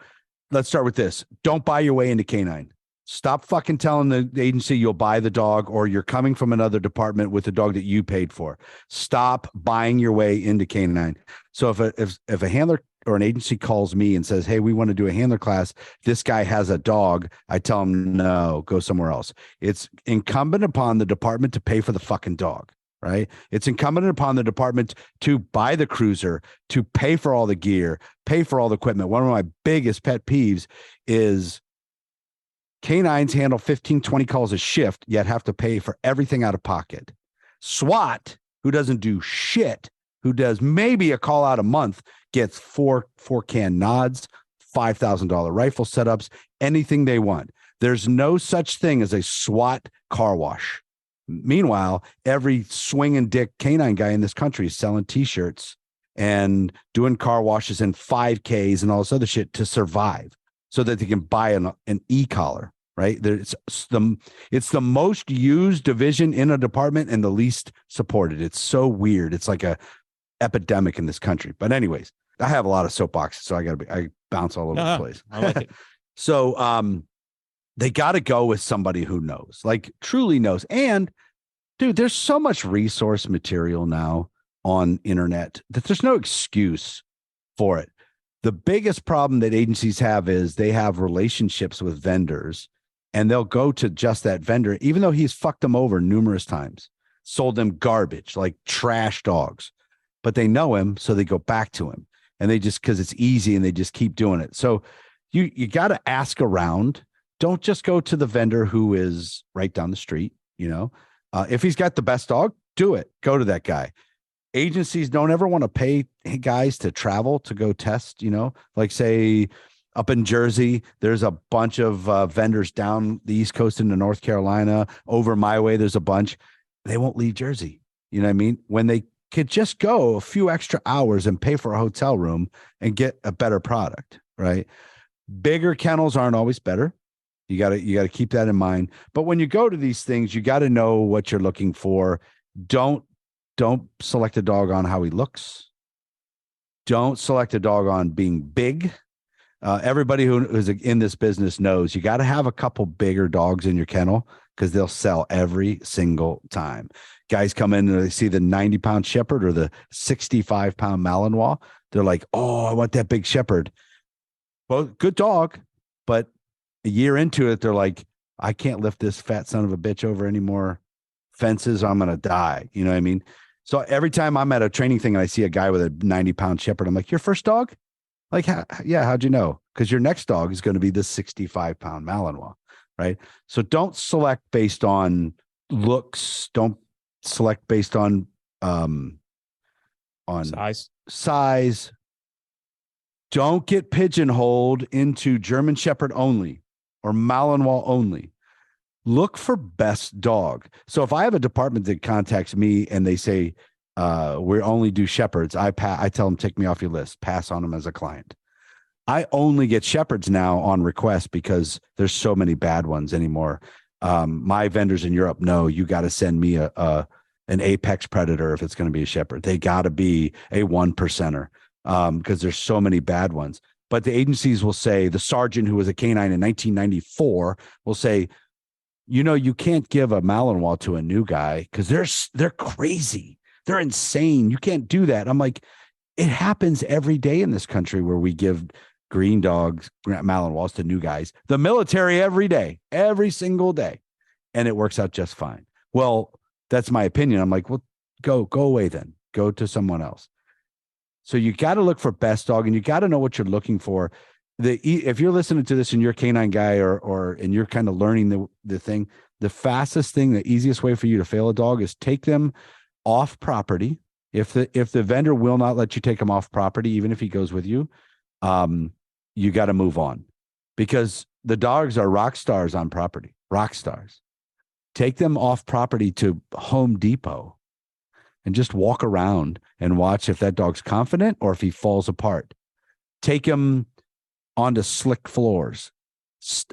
let's start with this. Don't buy your way into canine. Stop fucking telling the agency you'll buy the dog, or you're coming from another department with the dog that you paid for. Stop buying your way into canine. So if a handler or an agency calls me and says, hey, we want to do a handler class, this guy has a dog, I tell them, no, go somewhere else. It's incumbent upon the department to pay for the fucking dog, right? It's incumbent upon the department to buy the cruiser, to pay for all the gear, pay for all the equipment. One of my biggest pet peeves is canines handle 15, 20 calls a shift, yet have to pay for everything out of pocket. SWAT, who doesn't do shit, who does maybe a call out a month, gets four can nods, $5,000 rifle setups, anything they want. There's no such thing as a SWAT car wash. Meanwhile, every swinging dick canine guy in this country is selling t-shirts and doing car washes and 5Ks and all this other shit to survive so that they can buy an e-collar, right? It's the most used division in a department and the least supported. It's so weird. It's like a epidemic in this country. But anyways, I have a lot of soapboxes, so I bounce all over the place. I like it. So they got to go with somebody who knows, like truly knows. And dude, there's so much resource material now on internet that there's no excuse for it. The biggest problem that agencies have is they have relationships with vendors, and they'll go to just that vendor, even though he's fucked them over numerous times, sold them garbage, like trash dogs, but they know him. So they go back to him, and they just, cause it's easy, and they just keep doing it. So, you got to ask around. Don't just go to the vendor who is right down the street. If he's got the best dog, do it. Go to that guy. Agencies don't ever want to pay guys to travel to go test, like say up in Jersey, there's a bunch of vendors down the East Coast into North Carolina. Over my way, there's a bunch. They won't leave Jersey. You know what I mean? When they could just go a few extra hours and pay for a hotel room and get a better product, right? Bigger kennels aren't always better. You got to keep that in mind. But when you go to these things, you got to know what you're looking for. Don't select a dog on how he looks. Don't select a dog on being big. Everybody who is in this business knows you got to have a couple bigger dogs in your kennel because they'll sell every single time. Guys come in and they see the 90-pound Shepherd or the 65-pound Malinois. They're like, oh, I want that big Shepherd. Well, good dog, but a year into it, they're like, I can't lift this fat son of a bitch over any more fences. I'm going to die. You know what I mean? So every time I'm at a training thing and I see a guy with a 90-pound Shepherd, I'm like, your first dog? Like, how'd you know? Because your next dog is going to be this 65-pound Malinois, right? So don't select based on looks. Don't select based on size. Don't get pigeonholed into German Shepherd only or Malinois only. Look for best dog. So if I have a department that contacts me and they say, we only do Shepherds, I tell them, take me off your list, pass on them as a client. I only get Shepherds now on request because there's so many bad ones anymore. My vendors in Europe know you got to send me an apex predator if it's going to be a Shepherd. They got to be a 1%er because there's so many bad ones. But the agencies will say, the sergeant who was a canine in 1994 will say, you can't give a Malinois to a new guy because they're crazy. They're insane. You can't do that. I'm like, it happens every day in this country where we give green dogs, Malinois to new guys, the military every day, every single day. And it works out just fine. Well, that's my opinion. I'm like, well, go away then. Go to someone else. So you got to look for best dog and you got to know what you're looking for. If you're listening to this and you're a canine guy and you're kind of learning the thing, the fastest thing, the easiest way for you to fail a dog is take them off property. If the vendor will not let you take him off property, even if he goes with you, you got to move on because the dogs are rock stars on property, rock stars. Take them off property to Home Depot and just walk around and watch if that dog's confident or if he falls apart. Take him onto slick floors,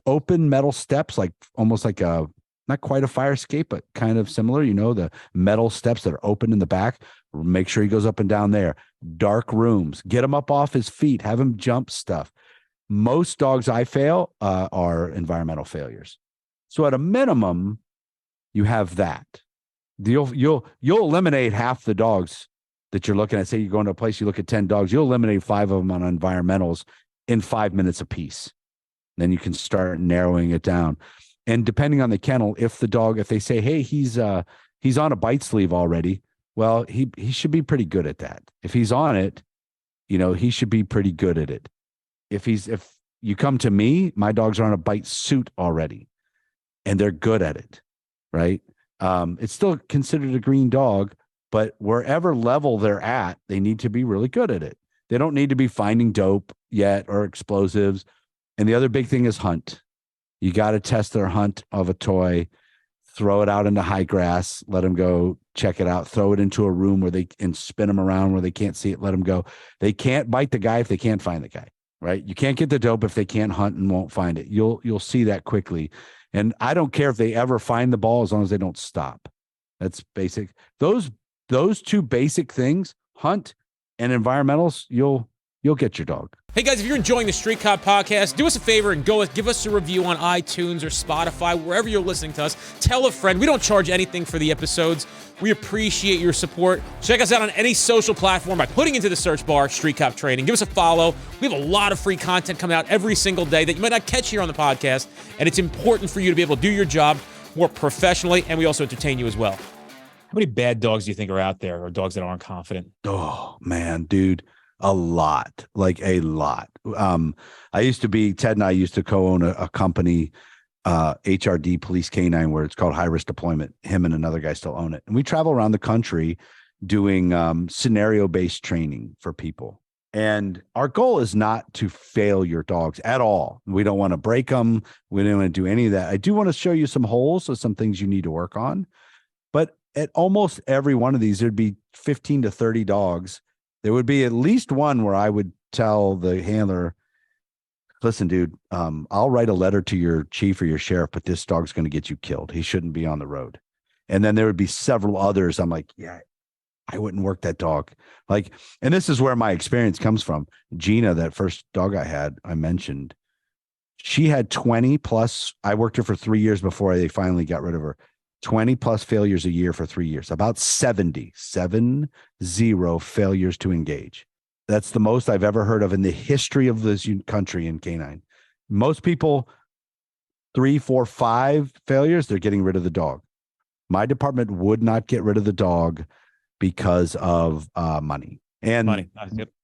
open metal steps, like almost like not quite a fire escape, but kind of similar, the metal steps that are open in the back. Make sure he goes up and down there. Dark rooms, get him up off his feet, have him jump stuff. Most dogs I fail are environmental failures. So at a minimum, you have that. You'll eliminate half the dogs that you're looking at. Say you go into a place, you look at 10 dogs, you'll eliminate 5 of them on environmentals in 5 minutes apiece. Then you can start narrowing it down. And depending on the kennel, if they say, hey, he's on a bite sleeve already, well, he should be pretty good at that. If he's on it, he should be pretty good at it. If you come to me, my dogs are on a bite suit already and they're good at it, right? It's still considered a green dog, but wherever level they're at, they need to be really good at it. They don't need to be finding dope yet or explosives. And the other big thing is hunt. You got to test their hunt of a toy, throw it out into high grass, let them go check it out, throw it into a room and spin them around where they can't see it, let them go. They can't bite the guy if they can't find the guy, right? You can't get the dope if they can't hunt and won't find it. You'll see that quickly. And I don't care if they ever find the ball as long as they don't stop. That's basic. Those 2 basic things, hunt and environmentals, you'll get your dog. Hey guys, if you're enjoying the Street Cop podcast, do us a favor and give us a review on iTunes or Spotify, wherever you're listening to us. Tell a friend. We don't charge anything for the episodes. We appreciate your support. Check us out on any social platform by putting into the search bar Street Cop Training. Give us a follow. We have a lot of free content coming out every single day that you might not catch here on the podcast, and it's important for you to be able to do your job more professionally, and we also entertain you as well. How many bad dogs do you think are out there, or dogs that aren't confident? Oh, man, dude. A lot, like a lot. Ted and I used to co-own a company, HRD Police Canine, where it's called High Risk Deployment. Him and another guy still own it. And we travel around the country doing scenario-based training for people. And our goal is not to fail your dogs at all. We don't want to break them. We don't want to do any of that. I do want to show you some holes, so some things you need to work on. But at almost every one of these, there'd be 15 to 30 dogs. There would be at least one where I would tell the handler, listen, dude, I'll write a letter to your chief or your sheriff, but this dog's going to get you killed. He shouldn't be on the road. And then there would be several others. I'm like, yeah, I wouldn't work that dog. Like, and this is where my experience comes from. Gina, that first dog I mentioned, she had 20 plus. I worked her for 3 years before they finally got rid of her. 20 plus failures a year for 3 years, about 70 failures to engage. That's the most I've ever heard of in the history of this country in canine. Most people, 3, 4, 5 failures, they're getting rid of the dog. My department would not get rid of the dog because of money. And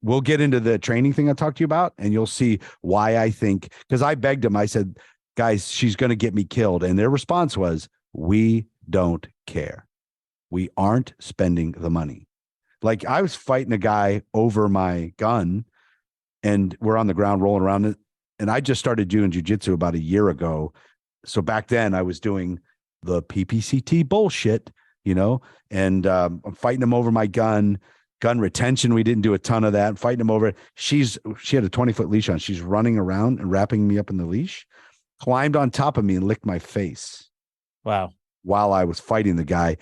we'll get into the training thing I talked to you about, and you'll see why I think, because I begged them, I said, guys, she's going to get me killed. And their response was, we don't care. We aren't spending the money. Like, I was fighting a guy over my gun, and we're on the ground rolling around it. And I just started doing jujitsu about a year ago. So back then I was doing the PPCT bullshit, and I'm fighting him over my gun retention. We didn't do a ton of that. I'm fighting him over it. She had a 20-foot leash on. She's running around and wrapping me up in the leash, climbed on top of me and licked my face. Wow. While I was fighting the guy,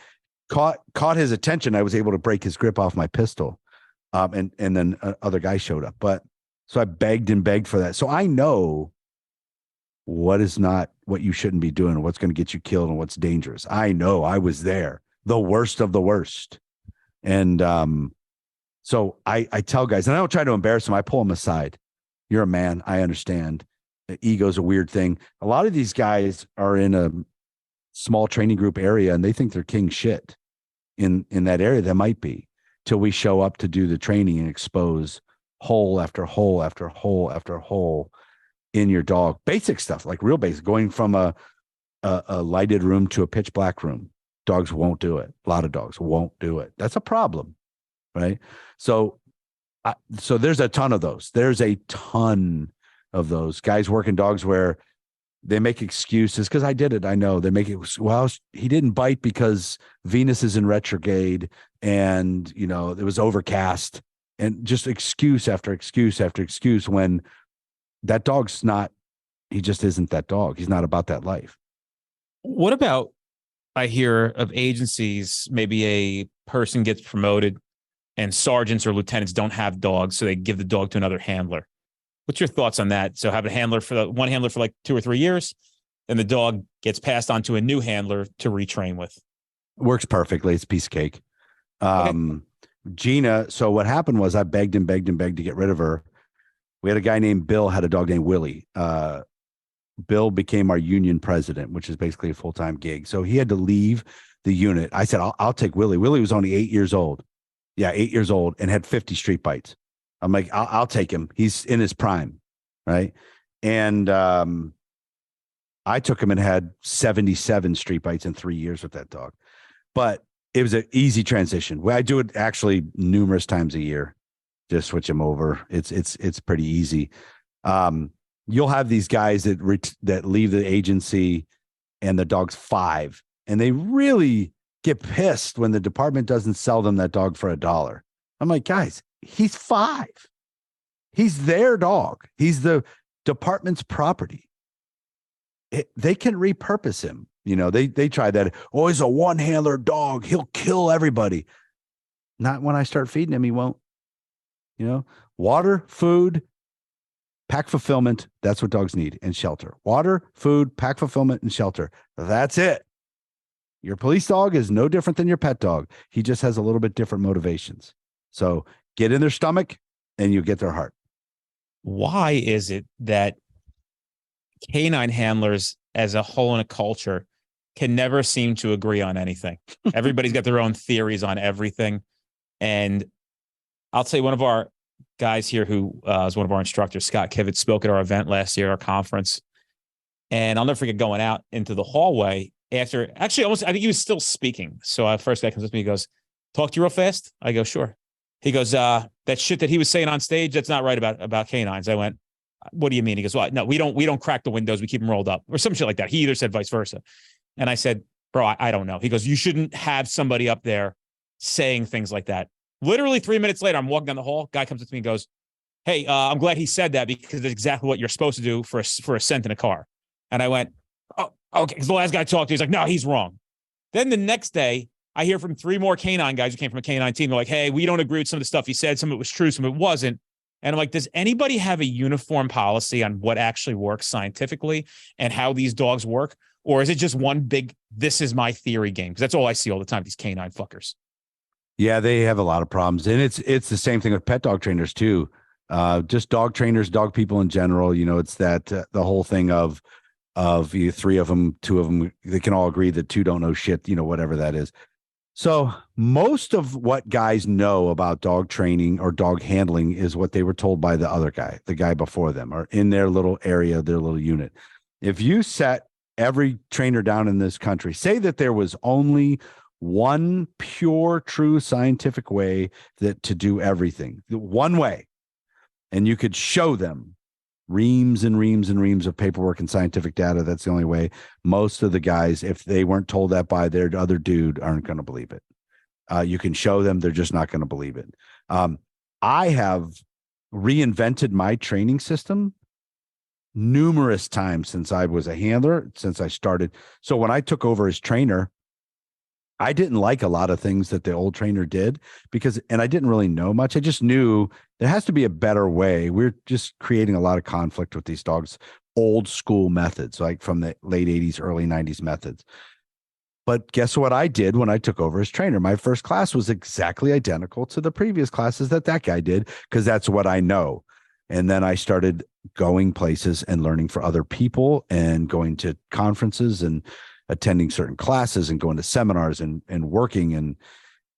caught his attention. I was able to break his grip off my pistol. And then other guy showed up. But so I begged and begged for that. So I know what is not what you shouldn't be doing, what's going to get you killed and what's dangerous. I know, I was there, the worst of the worst. And so I tell guys, and I don't try to embarrass them. I pull them aside. You're a man. I understand. Ego's a weird thing. A lot of these guys are in a small training group area, and they think they're king shit in that area. That might be, till we show up to do the training and expose hole after hole after hole after hole in your dog. Basic stuff, like real basic, going from a lighted room to a pitch black room. Dogs won't do it. A lot of dogs won't do it. That's a problem, right? So there's a ton of those. There's a ton of those guys working dogs where they make excuses, because I did it. I know they make it. Well, he didn't bite because Venus is in retrograde, and it was overcast, and just excuse after excuse after excuse, when that dog's not. He just isn't that dog. He's not about that life. What about, I hear of agencies, maybe a person gets promoted and sergeants or lieutenants don't have dogs, so they give the dog to another handler. What's your thoughts on that? So have a handler one handler for like 2 or 3 years, and the dog gets passed on to a new handler to retrain with. Works perfectly. It's a piece of cake. Okay. Gina. So what happened was I begged and begged and begged to get rid of her. We had a guy named Bill, had a dog named Willie. Bill became our union president, which is basically a full-time gig. So he had to leave the unit. I said, I'll take Willie. Willie was only 8 years old. Yeah, 8 years old, and had 50 street bites. I'm like, I'll take him. He's in his prime, right? And I took him and had 77 street bites in 3 years with that dog. But it was an easy transition. I do it actually numerous times a year. Just switch him over. It's pretty easy. You'll have these guys that leave the agency, and the dog's 5, and they really get pissed when the department doesn't sell them that dog for $1. I'm like, guys, he's 5. He's their dog. He's the department's property. They can repurpose him. They try that. Oh, he's a one-handler dog. He'll kill everybody. Not when I start feeding him, he won't. Water, food, pack fulfillment. That's what dogs need, and shelter. Water, food, pack fulfillment, and shelter. That's it. Your police dog is no different than your pet dog. He just has a little bit different motivations. So get in their stomach and you get their heart. Why is it that canine handlers as a whole in a culture can never seem to agree on anything? Everybody's got their own theories on everything. And I'll tell you, one of our guys here who is one of our instructors, Scott Kivett, spoke at our event last year, our conference. And I'll never forget going out into the hallway after, actually, I think he was still speaking. So first guy comes up to me, he goes, talk to you real fast? I go, sure. He goes, that shit that he was saying on stage, that's not right about canines. I went, what do you mean? He goes, well, no, we don't crack the windows. We keep them rolled up or some shit like that. He either said vice versa. And I said, bro, I don't know. He goes, you shouldn't have somebody up there saying things like that. Literally 3 minutes later, I'm walking down the hall. Guy comes up to me and goes, hey, I'm glad he said that because that's exactly what you're supposed to do for a cent in a car. And I went, oh, okay. Because the last guy I talked to, he's like, no, he's wrong. Then the next day, I hear from 3 more canine guys who came from a canine team. They're like, hey, we don't agree with some of the stuff he said. Some of it was true, some of it wasn't. And I'm like, does anybody have a uniform policy on what actually works scientifically and how these dogs work? Or is it just one big, this is my theory game? Because that's all I see all the time, these canine fuckers. Yeah, they have a lot of problems. And it's the same thing with pet dog trainers too. Just dog trainers, dog people in general. It's that the whole thing of 3 of them, 2 of them, they can all agree that 2 don't know shit, whatever that is. So most of what guys know about dog training or dog handling is what they were told by the other guy, the guy before them, or in their little area, their little unit. If you set every trainer down in this country, say that there was only one pure, true scientific way to do everything, one way, and you could show them reams and reams and reams of paperwork and scientific data, that's the only way. Most of the guys, if they weren't told that by their other dude, aren't going to believe it. You can show them, they're just not going to believe it. I have reinvented my training system numerous times since I was a handler, since I started. So when I took over as trainer, I didn't like a lot of things that the old trainer did and I didn't really know much. I just knew there has to be a better way. We're just creating a lot of conflict with these dogs, old school methods, like from the late 80s, early 90s methods. But guess what I did when I took over as trainer? My first class was exactly identical to the previous classes that guy did, because that's what I know. And then I started going places and learning for other people and going to conferences and attending certain classes and going to seminars and working. And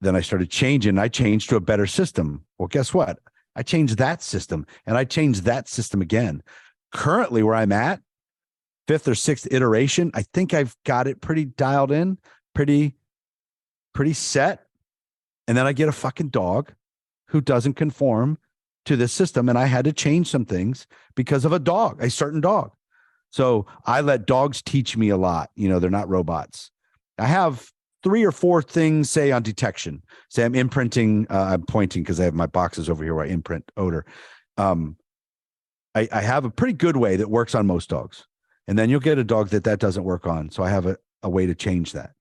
then I started changing. I changed to a better system. Well, guess what? I changed that system and I changed that system again. Currently where I'm at, 5th or 6th iteration, I think I've got it pretty dialed in, pretty set. And then I get a fucking dog who doesn't conform to this system. And I had to change some things because of a certain dog. So I let dogs teach me a lot. They're not robots. I have 3 or 4 things, say on detection. Say I'm imprinting, I'm pointing because I have my boxes over here where I imprint odor. I have a pretty good way that works on most dogs. And then you'll get a dog that doesn't work on. So I have a way to change that,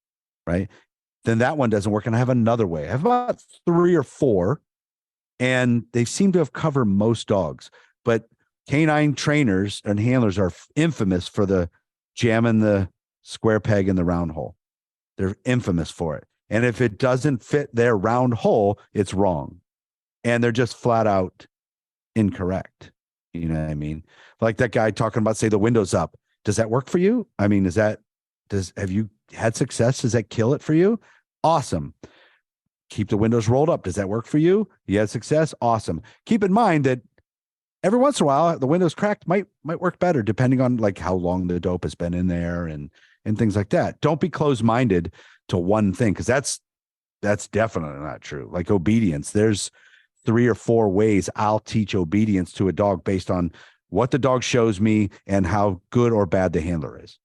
right? Then that one doesn't work. And I have another way. I have about 3 or 4, and they seem to have covered most dogs. But canine trainers and handlers are infamous for the jamming the square peg in the round hole. They're infamous for it. And if it doesn't fit their round hole, it's wrong. And they're just flat out incorrect. You know what I mean? Like that guy talking about, say, the window's up. Does that work for you? I mean, have you had success? Does that kill it for you? Awesome. Keep the windows rolled up. Does that work for you? You had success? Awesome. Keep in mind that every once in a while, the windows cracked might work better, depending on like how long the dope has been in there and things like that. Don't be closed-minded to one thing, because that's definitely not true. Like obedience, there's 3 or 4 ways I'll teach obedience to a dog based on what the dog shows me and how good or bad the handler is.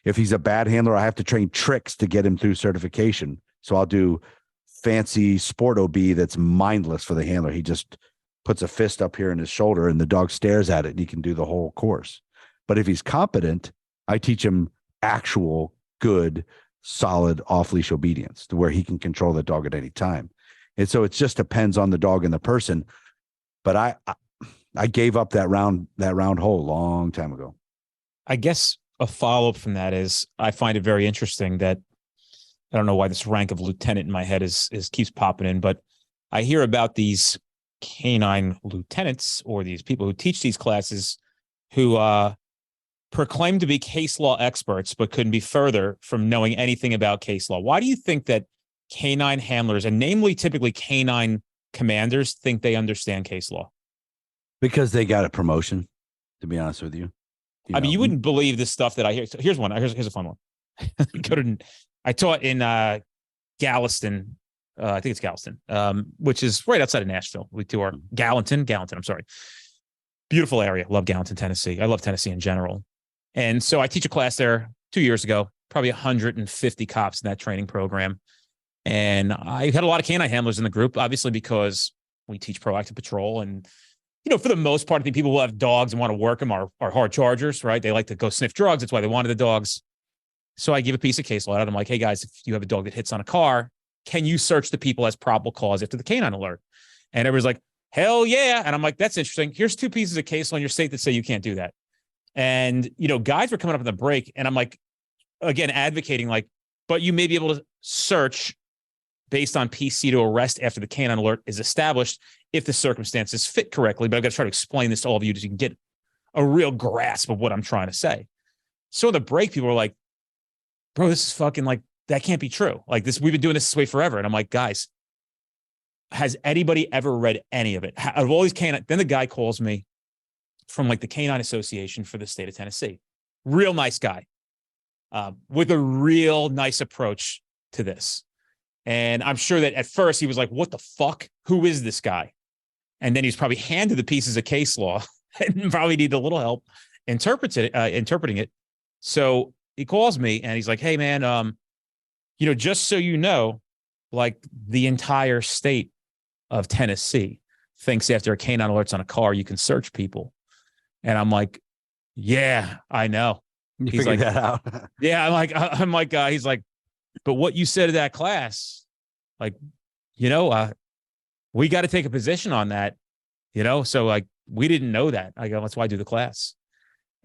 If he's a bad handler, I have to train tricks to get him through certification. So I'll do fancy sport OB that's mindless for the handler. He just puts a fist up here in his shoulder and the dog stares at it and he can do the whole course. But if he's competent, I teach him actual good, solid off-leash obedience to where he can control the dog at any time. And so it just depends on the dog and the person. But I gave up that round hole a long time ago. I guess a follow-up from that is I find it very interesting that I don't know why this rank of lieutenant in my head is keeps popping in, but I hear about these canine lieutenants or these people who teach these classes who proclaim to be case law experts, but couldn't be further from knowing anything about case law. Why do you think that canine handlers, and namely typically canine commanders think they understand case law. Because they got a promotion, to be honest with you. I mean, you wouldn't believe the stuff that I hear. So here's one. Here's a fun one. I taught in Galveston. I think it's Galveston, which is right outside of Nashville. We do our Gallatin. I'm sorry. Beautiful area. Love Gallatin, Tennessee. I love Tennessee in general. And so I teach a class there 2 years ago, probably 150 cops in that training program. And I had a lot of canine handlers in the group, obviously, because we teach proactive patrol. And, for the most part, I think people who have dogs and want to work them are hard chargers, right? They like to go sniff drugs. That's why they wanted the dogs. So I give a piece of case law out. I'm like, hey, guys, if you have a dog that hits on a car, can you search the people as probable cause after the canine alert? And everybody's like, hell yeah. And I'm like, that's interesting. Here's 2 pieces of case law in your state that say you can't do that. And, guys were coming up in the break. And I'm like, again, advocating like, but you may be able to search based on PC to arrest after the canine alert is established if the circumstances fit correctly. But I've got to try to explain this to all of you so you can get a real grasp of what I'm trying to say. So in the break, people were like, bro, this is fucking like, that can't be true. Like this, we've been doing this way forever. And I'm like, guys, has anybody ever read any of it? Out of all these canine, then the guy calls me from like the Canine Association for the state of Tennessee. Real nice guy with a real nice approach to this. And I'm sure that at first he was like, what the fuck? Who is this guy? And then he's probably handed the pieces of case law and probably needed a little help interpreting it. So he calls me and he's like, hey, man, just so you know, like the entire state of Tennessee thinks after a canine alert's on a car, you can search people. And I'm like, yeah, I know. He's like, that out. Yeah, he's like, but what you said to that class, like, we got to take a position on that, so like, we didn't know that. I go, that's why I do the class.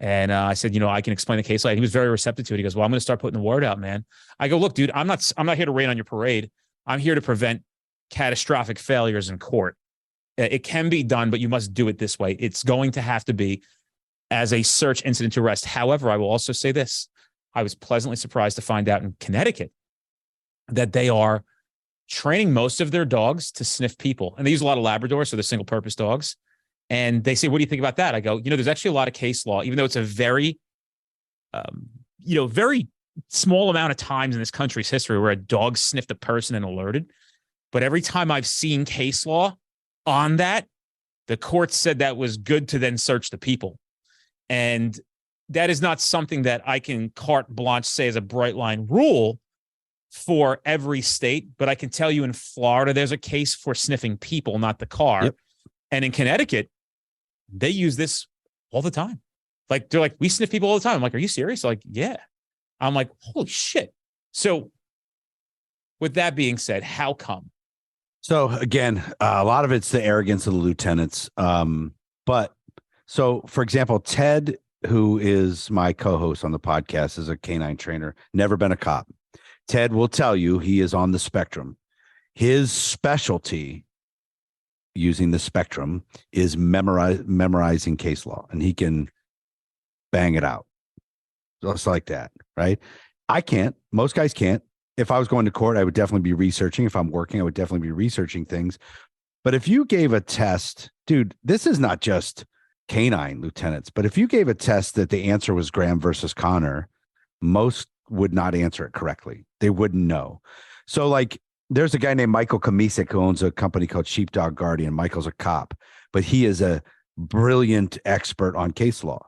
And I said, I can explain the case. He was very receptive to it. He goes, well, I'm going to start putting the word out, man. I go, look, dude, I'm not here to rain on your parade. I'm here to prevent catastrophic failures in court. It can be done, but you must do it this way. It's going to have to be as a search incident to arrest. However, I will also say this. I was pleasantly surprised to find out in Connecticut that they are training most of their dogs to sniff people. And they use a lot of Labradors, so they're single purpose dogs. And they say, what do you think about that? I go, there's actually a lot of case law, even though it's a very, very small amount of times in this country's history where a dog sniffed a person and alerted. But every time I've seen case law on that, the court said that was good to then search the people. And that is not something that I can carte blanche say as a bright line rule for every state. But I can tell you in Florida, there's a case for sniffing people, not the car. Yep. And in Connecticut, they use this all the time. Like, they're like, we sniff people all the time. I'm like, are you serious? Like, yeah. I'm like, holy shit. So with that being said, how come? So again, a lot of it's the arrogance of the lieutenants. But so, for example, Ted, who is my co-host on the podcast, is a canine trainer, never been a cop. Ted will tell you he is on the spectrum. His specialty using the spectrum is memorizing case law, and he can bang it out just like that, right? I can't. Most guys can't. If I was going to court, I would definitely be researching. If I'm working, I would definitely be researching things. But if you gave a test, dude, this is not just canine lieutenants, but if you gave a test that the answer was Graham versus Connor, most would not answer it correctly. They wouldn't know. So like, there's a guy named Michael Kamisic who owns a company called Sheepdog Guardian. Michael's a cop, but he is a brilliant expert on case law.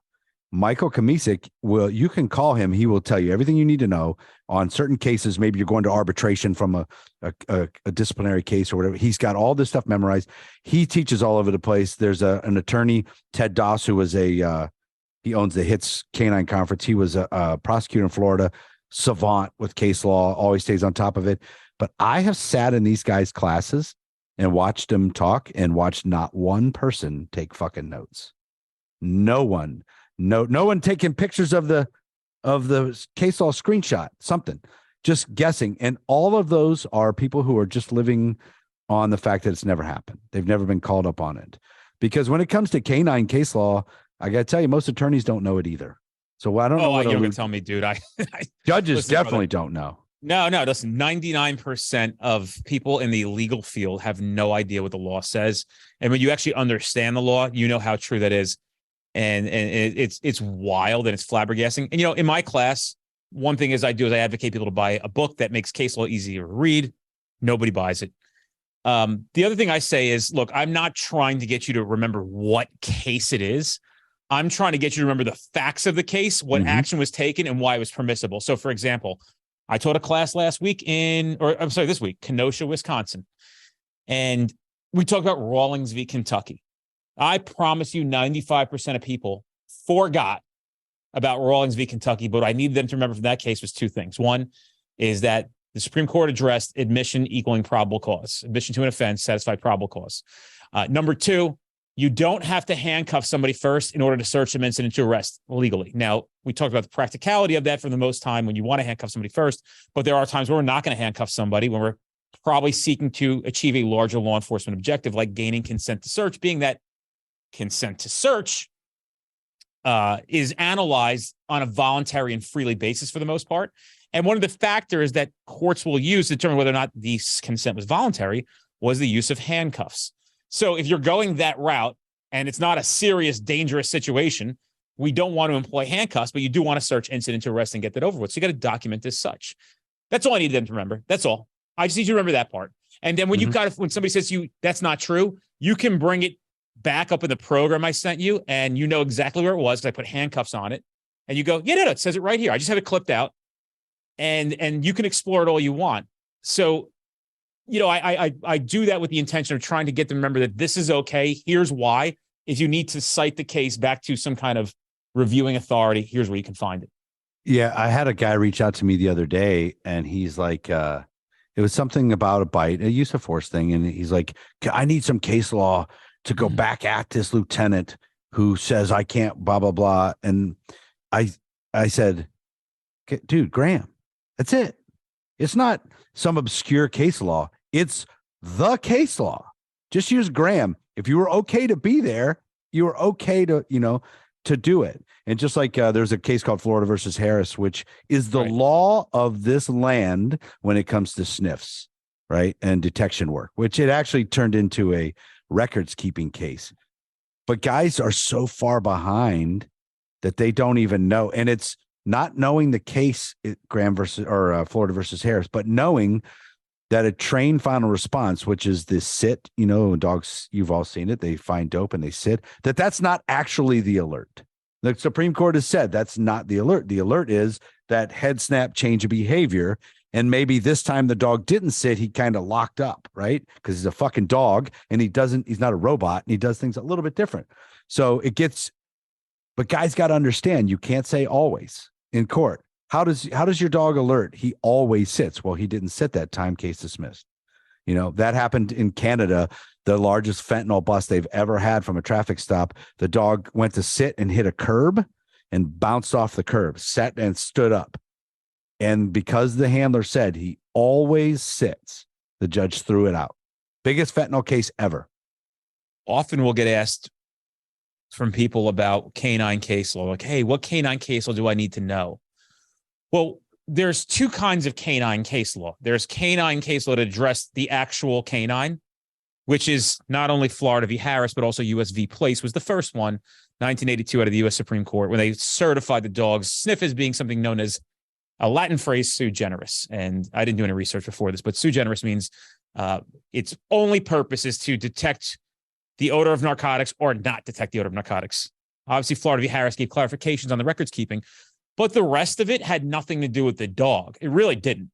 Michael Kamisic you can call him. He will tell you everything you need to know on certain cases. Maybe you're going to arbitration from a disciplinary case or whatever. He's got all this stuff memorized. He teaches all over the place. There's an attorney, Ted Doss, who was he owns the HITS Canine Conference. He was a prosecutor in Florida, savant with case law, always stays on top of it. But I have sat in these guys' classes and watched them talk and watched not one person take fucking notes. No one. No one taking pictures of the case law screenshot, something, just guessing. And all of those are people who are just living on the fact that it's never happened. They've never been called up on it. Because when it comes to canine case law, I got to tell you, most attorneys don't know it either. So I don't know. You're going to tell me, dude. Judges definitely don't know. No, listen, 99% of people in the legal field have no idea what the law says. And when you actually understand the law, you know how true that is. And it's wild and it's flabbergasting. And, in my class, one thing I advocate people to buy a book that makes case law easier to read. Nobody buys it. The other thing I say is, look, I'm not trying to get you to remember what case it is. I'm trying to get you to remember the facts of the case, what action was taken, and why it was permissible. So, for example, I taught a class this week, Kenosha, Wisconsin. And we talked about Rawlings v. Kentucky. I promise you 95% of people forgot about Rawlings v. Kentucky, but what I needed them to remember from that case was two things. One is that the Supreme Court addressed admission equaling probable cause. Admission to an offense satisfied probable cause. Number two, you don't have to handcuff somebody first in order to search them incident to arrest legally. Now, we talked about the practicality of that for the most time when you want to handcuff somebody first, but there are times where we're not going to handcuff somebody when we're probably seeking to achieve a larger law enforcement objective, like gaining consent to search, being that consent to search is analyzed on a voluntary and freely basis for the most part. And one of the factors that courts will use to determine whether or not the consent was voluntary was the use of handcuffs. So if you're going that route and it's not a serious, dangerous situation, we don't want to employ handcuffs, but you do want to search incident to arrest and get that over with. So you got to document as such. That's all I need them to remember. That's all. I just need you to remember that part. And then when when somebody says to you, that's not true, you can bring it back up in the program I sent you, and you know exactly where it was because I put handcuffs on it. And you go, yeah, no, it says it right here. I just have it clipped out. And you can explore it all you want. So, I do that with the intention of trying to get them to remember that this is okay. Here's why. If you need to cite the case back to some kind of reviewing authority, here's where you can find it. Yeah, I had a guy reach out to me the other day, and he's like, it was something about a bite, a use of force thing. And he's like, I need some case law to go back at this lieutenant who says I can't, blah, blah, blah. And I said, dude, Graham, that's it. It's not some obscure case law. It's the case law. Just use Graham. If you were okay to be there, you were okay to, to do it. And just like there's a case called Florida versus Harris, which is the law of this land when it comes to sniffs, right? And detection work, which it actually turned into a records keeping case. But guys are so far behind that they don't even know. And it's not knowing the case, Graham versus or Florida versus Harris, but knowing that a trained final response, which is this sit, dogs, you've all seen it. They find dope and they sit, that's not actually the alert. The Supreme Court has said that's not the alert. The alert is that head snap, change of behavior. And maybe this time the dog didn't sit. He kind of locked up, right? Because he's a fucking dog and he's not a robot and he does things a little bit different. So but guys got to understand, you can't say always in court. How does your dog alert? He always sits. Well, he didn't sit that time, case dismissed. That happened in Canada, the largest fentanyl bust they've ever had from a traffic stop. The dog went to sit and hit a curb and bounced off the curb, sat and stood up. And because the handler said he always sits, the judge threw it out. Biggest fentanyl case ever. Often we'll get asked from people about canine case law, like, hey, what canine case law do I need to know? Well, there's two kinds of canine case law. There's canine case law to address the actual canine, which is not only Florida v. Harris, but also U.S. v. Place was the first one, 1982 out of the U.S. Supreme Court, when they certified the dog's sniff as being something known as a Latin phrase, sui generis. And I didn't do any research before this, but sui generis means its only purpose is to detect the odor of narcotics or not detect the odor of narcotics. Obviously, Florida v. Harris gave clarifications on the records keeping, but the rest of it had nothing to do with the dog. It really didn't.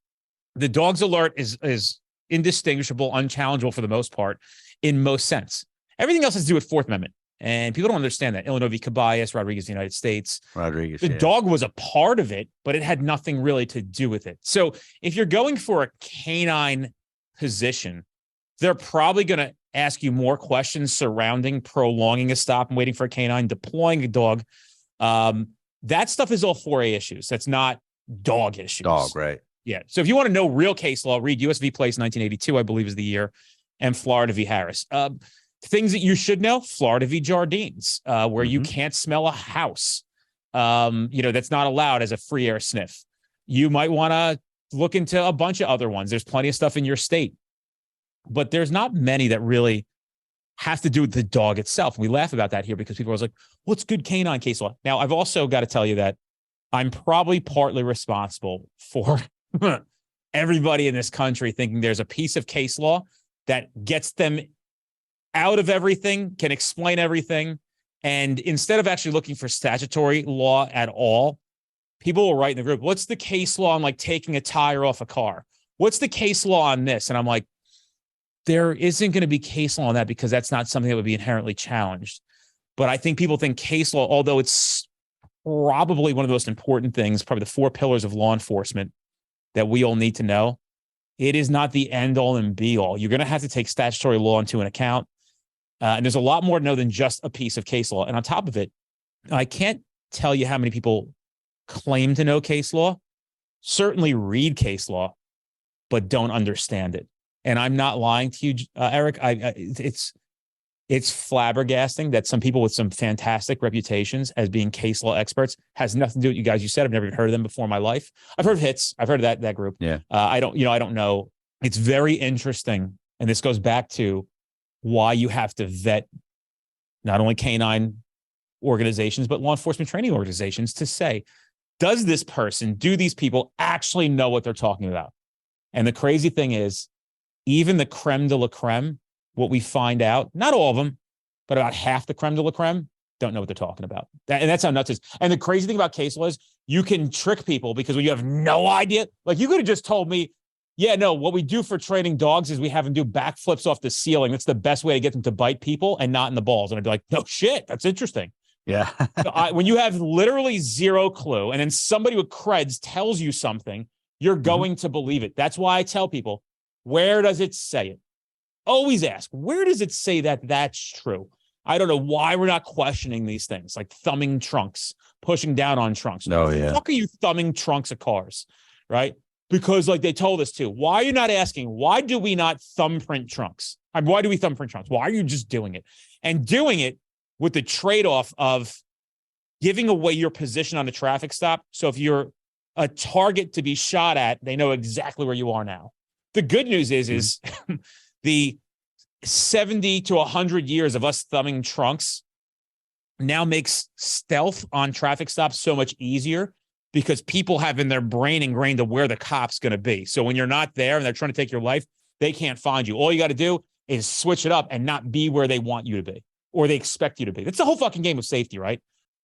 The dog's alert is indistinguishable, unchallengeable for the most part, in most sense. Everything else has to do with Fourth Amendment. And people don't understand that. Illinois v. Caballas, Rodriguez, the United States. The dog was a part of it, but it had nothing really to do with it. So if you're going for a canine position, they're probably going to ask you more questions surrounding prolonging a stop and waiting for a canine, deploying a dog. That stuff is all 4A issues. That's not dog issues. Dog, right. Yeah. So if you want to know real case law, read U.S. v. Place 1982, I believe is the year, and Florida v. Harris. Things that you should know, Florida v. Jardines, where you can't smell a house. That's not allowed as a free air sniff. You might want to look into a bunch of other ones. There's plenty of stuff in your state, but there's not many that really have to do with the dog itself. We laugh about that here because people are like, what's good canine case law? Now, I've also got to tell you that I'm probably partly responsible for everybody in this country thinking there's a piece of case law that gets them out of everything, can explain everything. And instead of actually looking for statutory law at all, people will write in the group, what's the case law on like taking a tire off a car? What's the case law on this? And I'm like, there isn't going to be case law on that because that's not something that would be inherently challenged. But I think people think case law, although it's probably one of the most important things, probably the 4 pillars of law enforcement that we all need to know, it is not the end all and be all. You're going to have to take statutory law into an account. And there's a lot more to know than just a piece of case law. And on top of it, I can't tell you how many people claim to know case law, certainly read case law, but don't understand it. And I'm not lying to you, Eric. It's flabbergasting that some people with some fantastic reputations as being case law experts has nothing to do with you guys. You said I've never even heard of them before in my life. I've heard of HITS. I've heard of that group. Yeah. I don't know. It's very interesting. And this goes back to why you have to vet not only canine organizations, but law enforcement training organizations to say, do these people actually know what they're talking about? And the crazy thing is, even the creme de la creme, what we find out, not all of them, but about half the creme de la creme don't know what they're talking about. And that's how nuts it is. And the crazy thing about case law is you can trick people because when you have no idea, like you could have just told me, yeah, no, what we do for training dogs is we have them do backflips off the ceiling. That's the best way to get them to bite people and not in the balls. And I'd be like, no shit, that's interesting. Yeah. When you have literally zero clue and then somebody with creds tells you something, you're going to believe it. That's why I tell people, where does it say it? Always ask, where does it say that that's true? I don't know why we're not questioning these things, like thumbing trunks, pushing down on trunks. Oh, Why the fuck are you thumbing trunks of cars, right? Because like they told us to. Why are you not asking, why do we not thumbprint trunks? Why do we thumbprint trunks? Why are you just doing it? And doing it with the trade-off of giving away your position on a traffic stop. So if you're a target to be shot at, they know exactly where you are now. The good news is the 70 to 100 years of us thumbing trunks now makes stealth on traffic stops so much easier because people have in their brain ingrained of where the cop's going to be. So when you're not there and they're trying to take your life, they can't find you. All you got to do is switch it up and not be where they want you to be or they expect you to be. That's the whole fucking game of safety, right?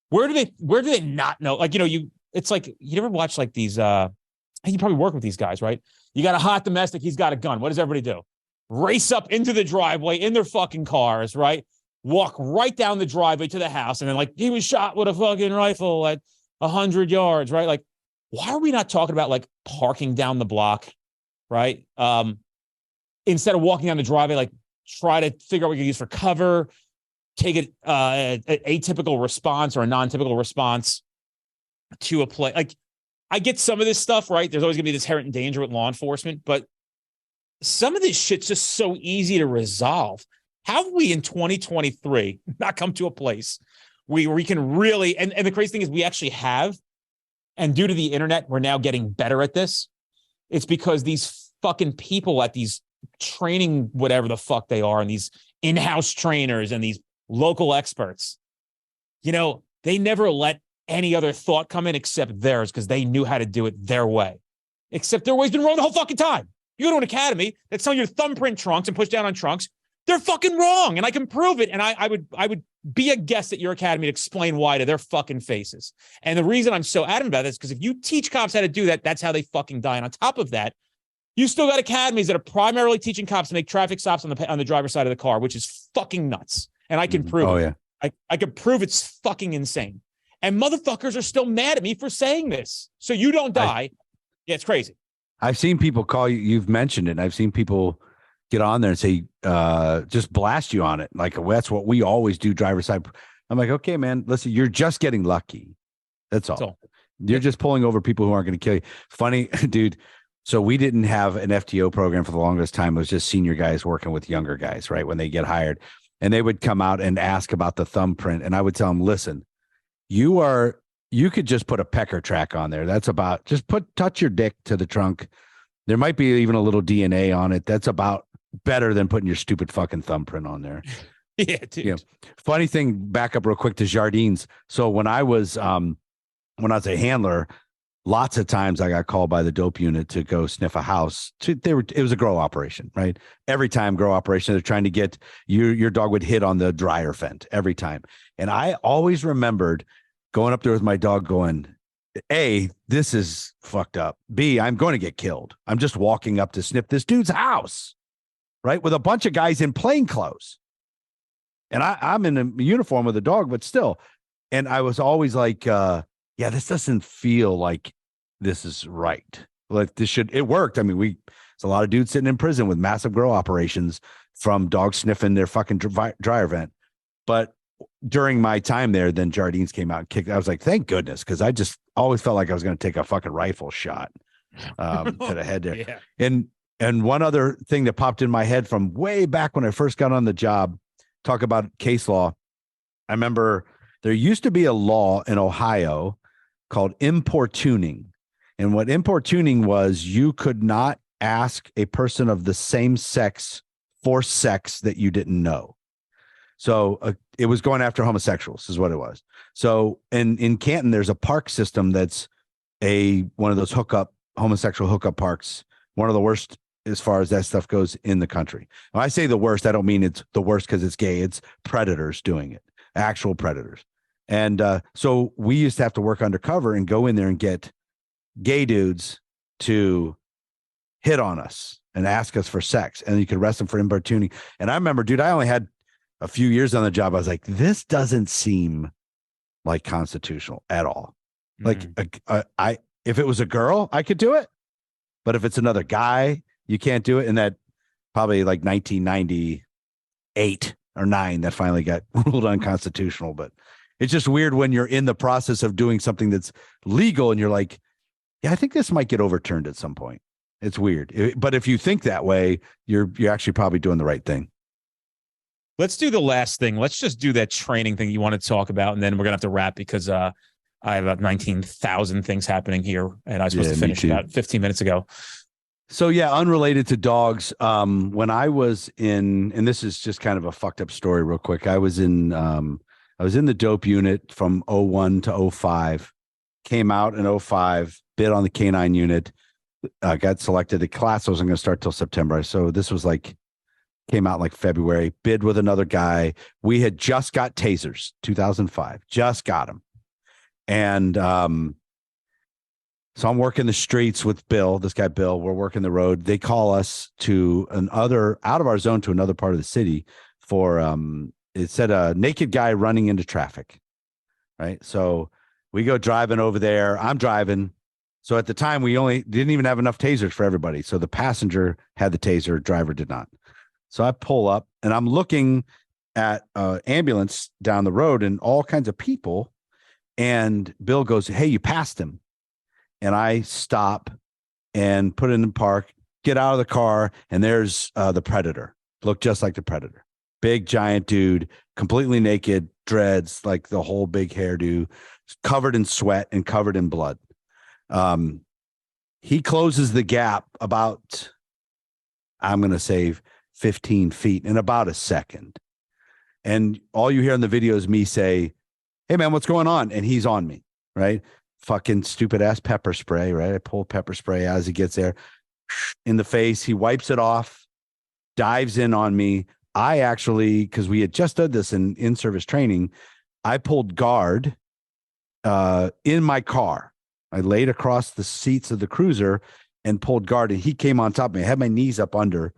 Where do they not know? Like, it's like, you ever watch like these, you probably work with these guys, right? You got a hot domestic, he's got a gun. What does everybody do? Race up into the driveway in their fucking cars, right? Walk right down the driveway to the house. And then like, he was shot with a fucking rifle at 100 yards, right? Like, why are we not talking about like parking down the block, right? Instead of walking down the driveway, like try to figure out what you can use for cover, take it an atypical response or a non-typical response to a play. Like, I get some of this stuff, right? There's always going to be this inherent danger with law enforcement, but some of this shit's just so easy to resolve. How have we in 2023 not come to a place where we can really, and the crazy thing is we actually have, and due to the internet, we're now getting better at this. It's because these fucking people at these training, whatever the fuck they are, and these in-house trainers and these local experts, they never let any other thought come in except theirs because they knew how to do it their way. Except their way's been wrong the whole fucking time. You go to an academy that's telling you to thumbprint trunks and push down on trunks. They're fucking wrong, and I can prove it. And I would be a guest at your academy to explain why to their fucking faces. And the reason I'm so adamant about this is because if you teach cops how to do that, that's how they fucking die. And on top of that, you still got academies that are primarily teaching cops to make traffic stops on the driver's side of the car, which is fucking nuts. And I can prove it. Yeah. I can prove it's fucking insane. And motherfuckers are still mad at me for saying this. So you don't die. Yeah, it's crazy. I've seen people call you. You've mentioned it. I've seen people get on there and say, just blast you on it. Like, well, that's what we always do, driver's side. I'm like, okay, man, listen, you're just getting lucky. That's all. You're just pulling over people who aren't going to kill you. Funny, dude. So we didn't have an FTO program for the longest time. It was just senior guys working with younger guys, right? When they get hired, and they would come out and ask about the thumbprint. And I would tell them, listen, you are you could just put a pecker track on there. That's about just touch your dick to the trunk. There might be even a little DNA on it. That's about better than putting your stupid fucking thumbprint on there. Yeah, dude. You know, funny thing, back up real quick to Jardines. So when I was a handler, lots of times I got called by the dope unit to go sniff a house. It was a grow operation, right? Every time grow operation, they're trying to get your dog would hit on the dryer vent every time. And I always remembered going up there with my dog going, A, this is fucked up. B, I'm going to get killed. I'm just walking up to sniff this dude's house, right? With a bunch of guys in plain clothes. And I'm in a uniform with a dog, but still. And I was always like, yeah, this doesn't feel like this is right. Like it worked. I mean, there's a lot of dudes sitting in prison with massive grow operations from dogs sniffing their fucking dryer vent. But during my time there, then Jardines came out and kicked. I was like, thank goodness, because I just always felt like I was going to take a fucking rifle shot to the head there. Yeah. And one other thing that popped in my head from way back when I first got on the job, talk about case law. I remember there used to be a law in Ohio called importuning. And what importuning was, you could not ask a person of the same sex for sex that you didn't know. So it was going after homosexuals is what it was. So in Canton, there's a park system that's one of those homosexual hookup parks, one of the worst as far as that stuff goes in the country. When I say the worst, I don't mean it's the worst because it's gay. It's predators doing it, actual predators. And so we used to have to work undercover and go in there and get gay dudes to hit on us and ask us for sex. And you could arrest them for importuning. And I remember, dude, I only had a few years on the job. I was like, this doesn't seem like constitutional at all. Like if it was a girl, I could do it. But if it's another guy, you can't do it. And that probably like 1998 or 9 that finally got ruled unconstitutional. But it's just weird when you're in the process of doing something that's legal and you're like, yeah, I think this might get overturned at some point. It's weird. But if you think that way, you're actually probably doing the right thing. Let's do the last thing. Let's just do that training thing you want to talk about, and then we're going to have to wrap because I have about 19,000 things happening here, and I was supposed to finish about 15 minutes ago. So, yeah, unrelated to dogs, when I was and this is just kind of a fucked up story real quick. I was in the dope unit from 01 to 05, came out in 05, bid on the K9 unit, got selected. The class wasn't going to start till September. So this was came out like February, bid with another guy. We had just got tasers, 2005, just got them. And so I'm working the streets with Bill, this guy, Bill, we're working the road. They call us to out of our zone to another part of the city for, it said a naked guy running into traffic. Right. So we go driving over there. I'm driving. So at the time we didn't even have enough tasers for everybody. So the passenger had the taser, driver did not. So I pull up and I'm looking at an ambulance down the road and all kinds of people. And Bill goes, hey, you passed him. And I stop and put it in the park, get out of the car. And there's the Predator. Looked just like the Predator. Big, giant dude, completely naked, dreads, like the whole big hairdo, covered in sweat and covered in blood. He closes the gap about, I'm going to say 15 feet in about a second. And all you hear in the video is me say, hey man, what's going on? And he's on me, right? Fucking stupid ass pepper spray, right? I pull pepper spray as he gets there in the face. He wipes it off, dives in on me. I actually, because we had just done this in service training, I pulled guard in my car. I laid across the seats of the cruiser and pulled guard, and he came on top of me. I had my knees up under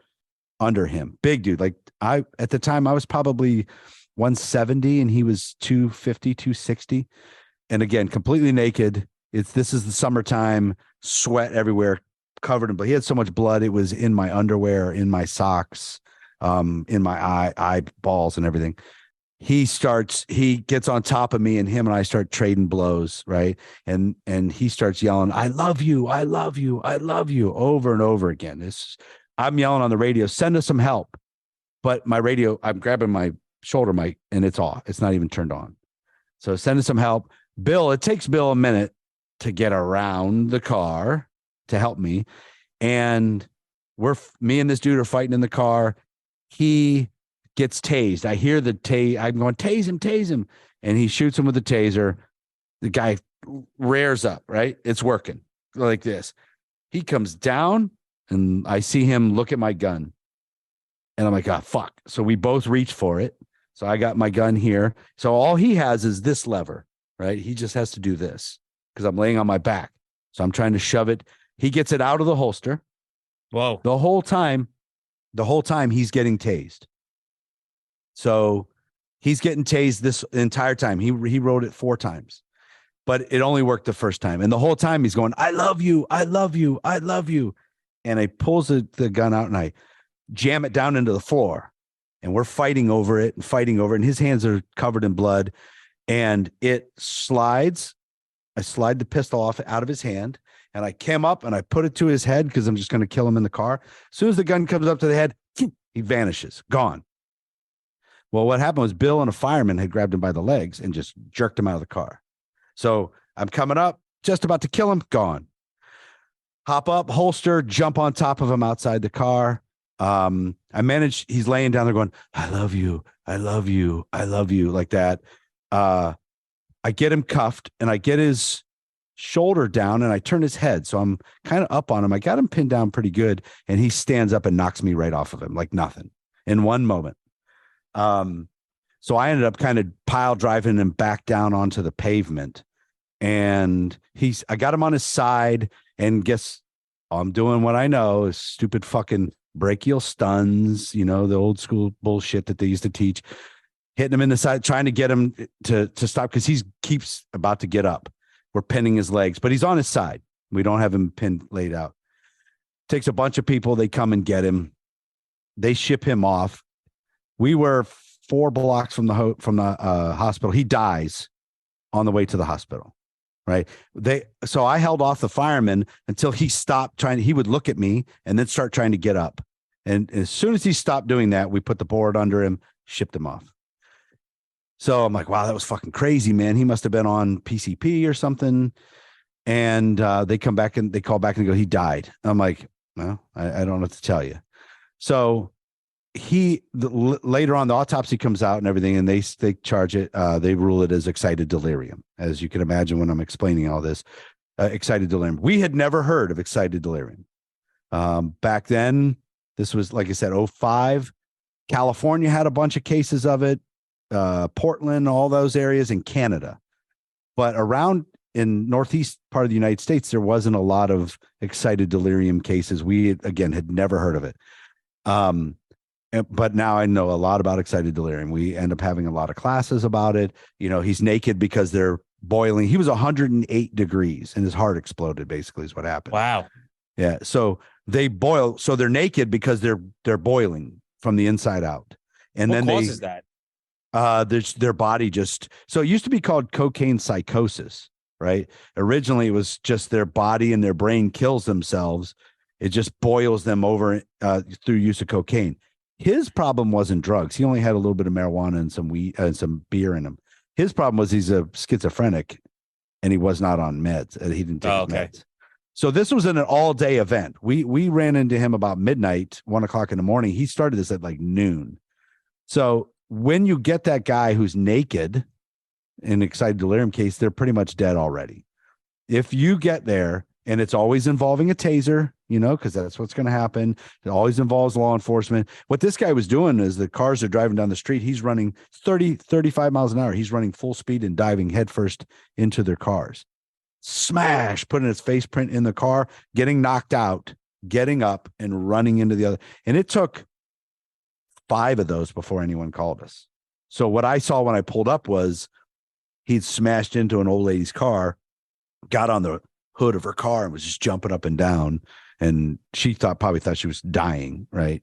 him. Big dude. Like at the time I was probably 170 and he was 250, 260. And again, completely naked. This is the summertime, sweat everywhere, covered in blood. He had so much blood. It was in my underwear, in my socks, in my eyeballs and everything. He gets on top of me, and him and I start trading blows. Right. And he starts yelling, I love you. I love you. I love you, over and over again. I'm yelling on the radio, send us some help. But my radio, I'm grabbing my shoulder mic and it's off. It's not even turned on. So send us some help. It takes Bill a minute to get around the car to help me. And me and this dude are fighting in the car. He gets tased. I hear the I'm going, tase him. And he shoots him with the taser. The guy rears up, right? It's working like this. He comes down and I see him look at my gun. And I'm like, oh, fuck. So we both reach for it. So I got my gun here. So all he has is this lever, right? He just has to do this because I'm laying on my back. So I'm trying to shove it. He gets it out of the holster. Whoa. The whole time he's getting tased. So he's getting tased this entire time. He wrote it 4 times, but it only worked the first time. And the whole time he's going, I love you. I love you. I love you. And I pulls the gun out and I jam it down into the floor. And we're fighting over it. And his hands are covered in blood. And it slides. I slide the pistol out of his hand. And I came up and I put it to his head because I'm just going to kill him in the car. As soon as the gun comes up to the head, he vanishes, gone. Well, what happened was Bill and a fireman had grabbed him by the legs and just jerked him out of the car. So I'm coming up, just about to kill him, gone. Hop up, holster, jump on top of him outside the car. He's laying down there going, I love you. I love you. I love you, like that. I get him cuffed and I get his shoulder down and I turn his head. So I'm kind of up on him. I got him pinned down pretty good. And he stands up and knocks me right off of him like nothing in one moment. So I ended up kind of pile driving him back down onto the pavement. And I got him on his side and I'm doing what I know is stupid fucking brachial stuns, the old school bullshit that they used to teach, hitting him in the side, trying to get him to stop because he keeps about to get up. We're pinning his legs, but he's on his side. We don't have him laid out. Takes a bunch of people. They come and get him. They ship him off. We were 4 blocks from the hospital. He dies on the way to the hospital. Right. So I held off the fireman until he stopped he would look at me and then start trying to get up. And as soon as he stopped doing that, we put the board under him, shipped him off. So I'm like, wow, that was fucking crazy, man. He must have been on PCP or something. And they come back and they call back and go, he died. I'm like, well, I don't know what to tell you. So later on, the autopsy comes out and everything, and they charge it. They rule it as excited delirium, as you can imagine when I'm explaining all this. Excited delirium. We had never heard of excited delirium back then. This was, like I said, 2005. California had a bunch of cases of it. Portland, all those areas in Canada, but around in northeast part of the United States, there wasn't a lot of excited delirium cases. We again had never heard of it. But now I know a lot about excited delirium. We end up having a lot of classes about it. He's naked because they're boiling. He was 108 degrees and his heart exploded, basically, is what happened. Wow. Yeah. So they boil. So they're naked because they're boiling from the inside out. And what then causes that? Their body so it used to be called cocaine psychosis, right? Originally, it was just their body and their brain kills themselves. It just boils them over through use of cocaine. His problem wasn't drugs. He only had a little bit of marijuana and some weed and some beer in him. His problem was he's a schizophrenic and he was not on meds. He didn't take meds. So this was an all-day event. We ran into him about midnight, 1:00 in the morning. He started this at like noon. So when you get that guy who's naked in excited delirium case, they're pretty much dead already. If you get there, and it's always involving a taser, because that's what's going to happen. It always involves law enforcement. What this guy was doing is the cars are driving down the street. He's running 35 miles an hour. He's running full speed and diving headfirst into their cars. Smash, putting his face print in the car, getting knocked out, getting up and running into the other. And it took 5 of those before anyone called us. So what I saw when I pulled up was he'd smashed into an old lady's car, got on the hood of her car and was just jumping up and down. And she probably thought she was dying. Right.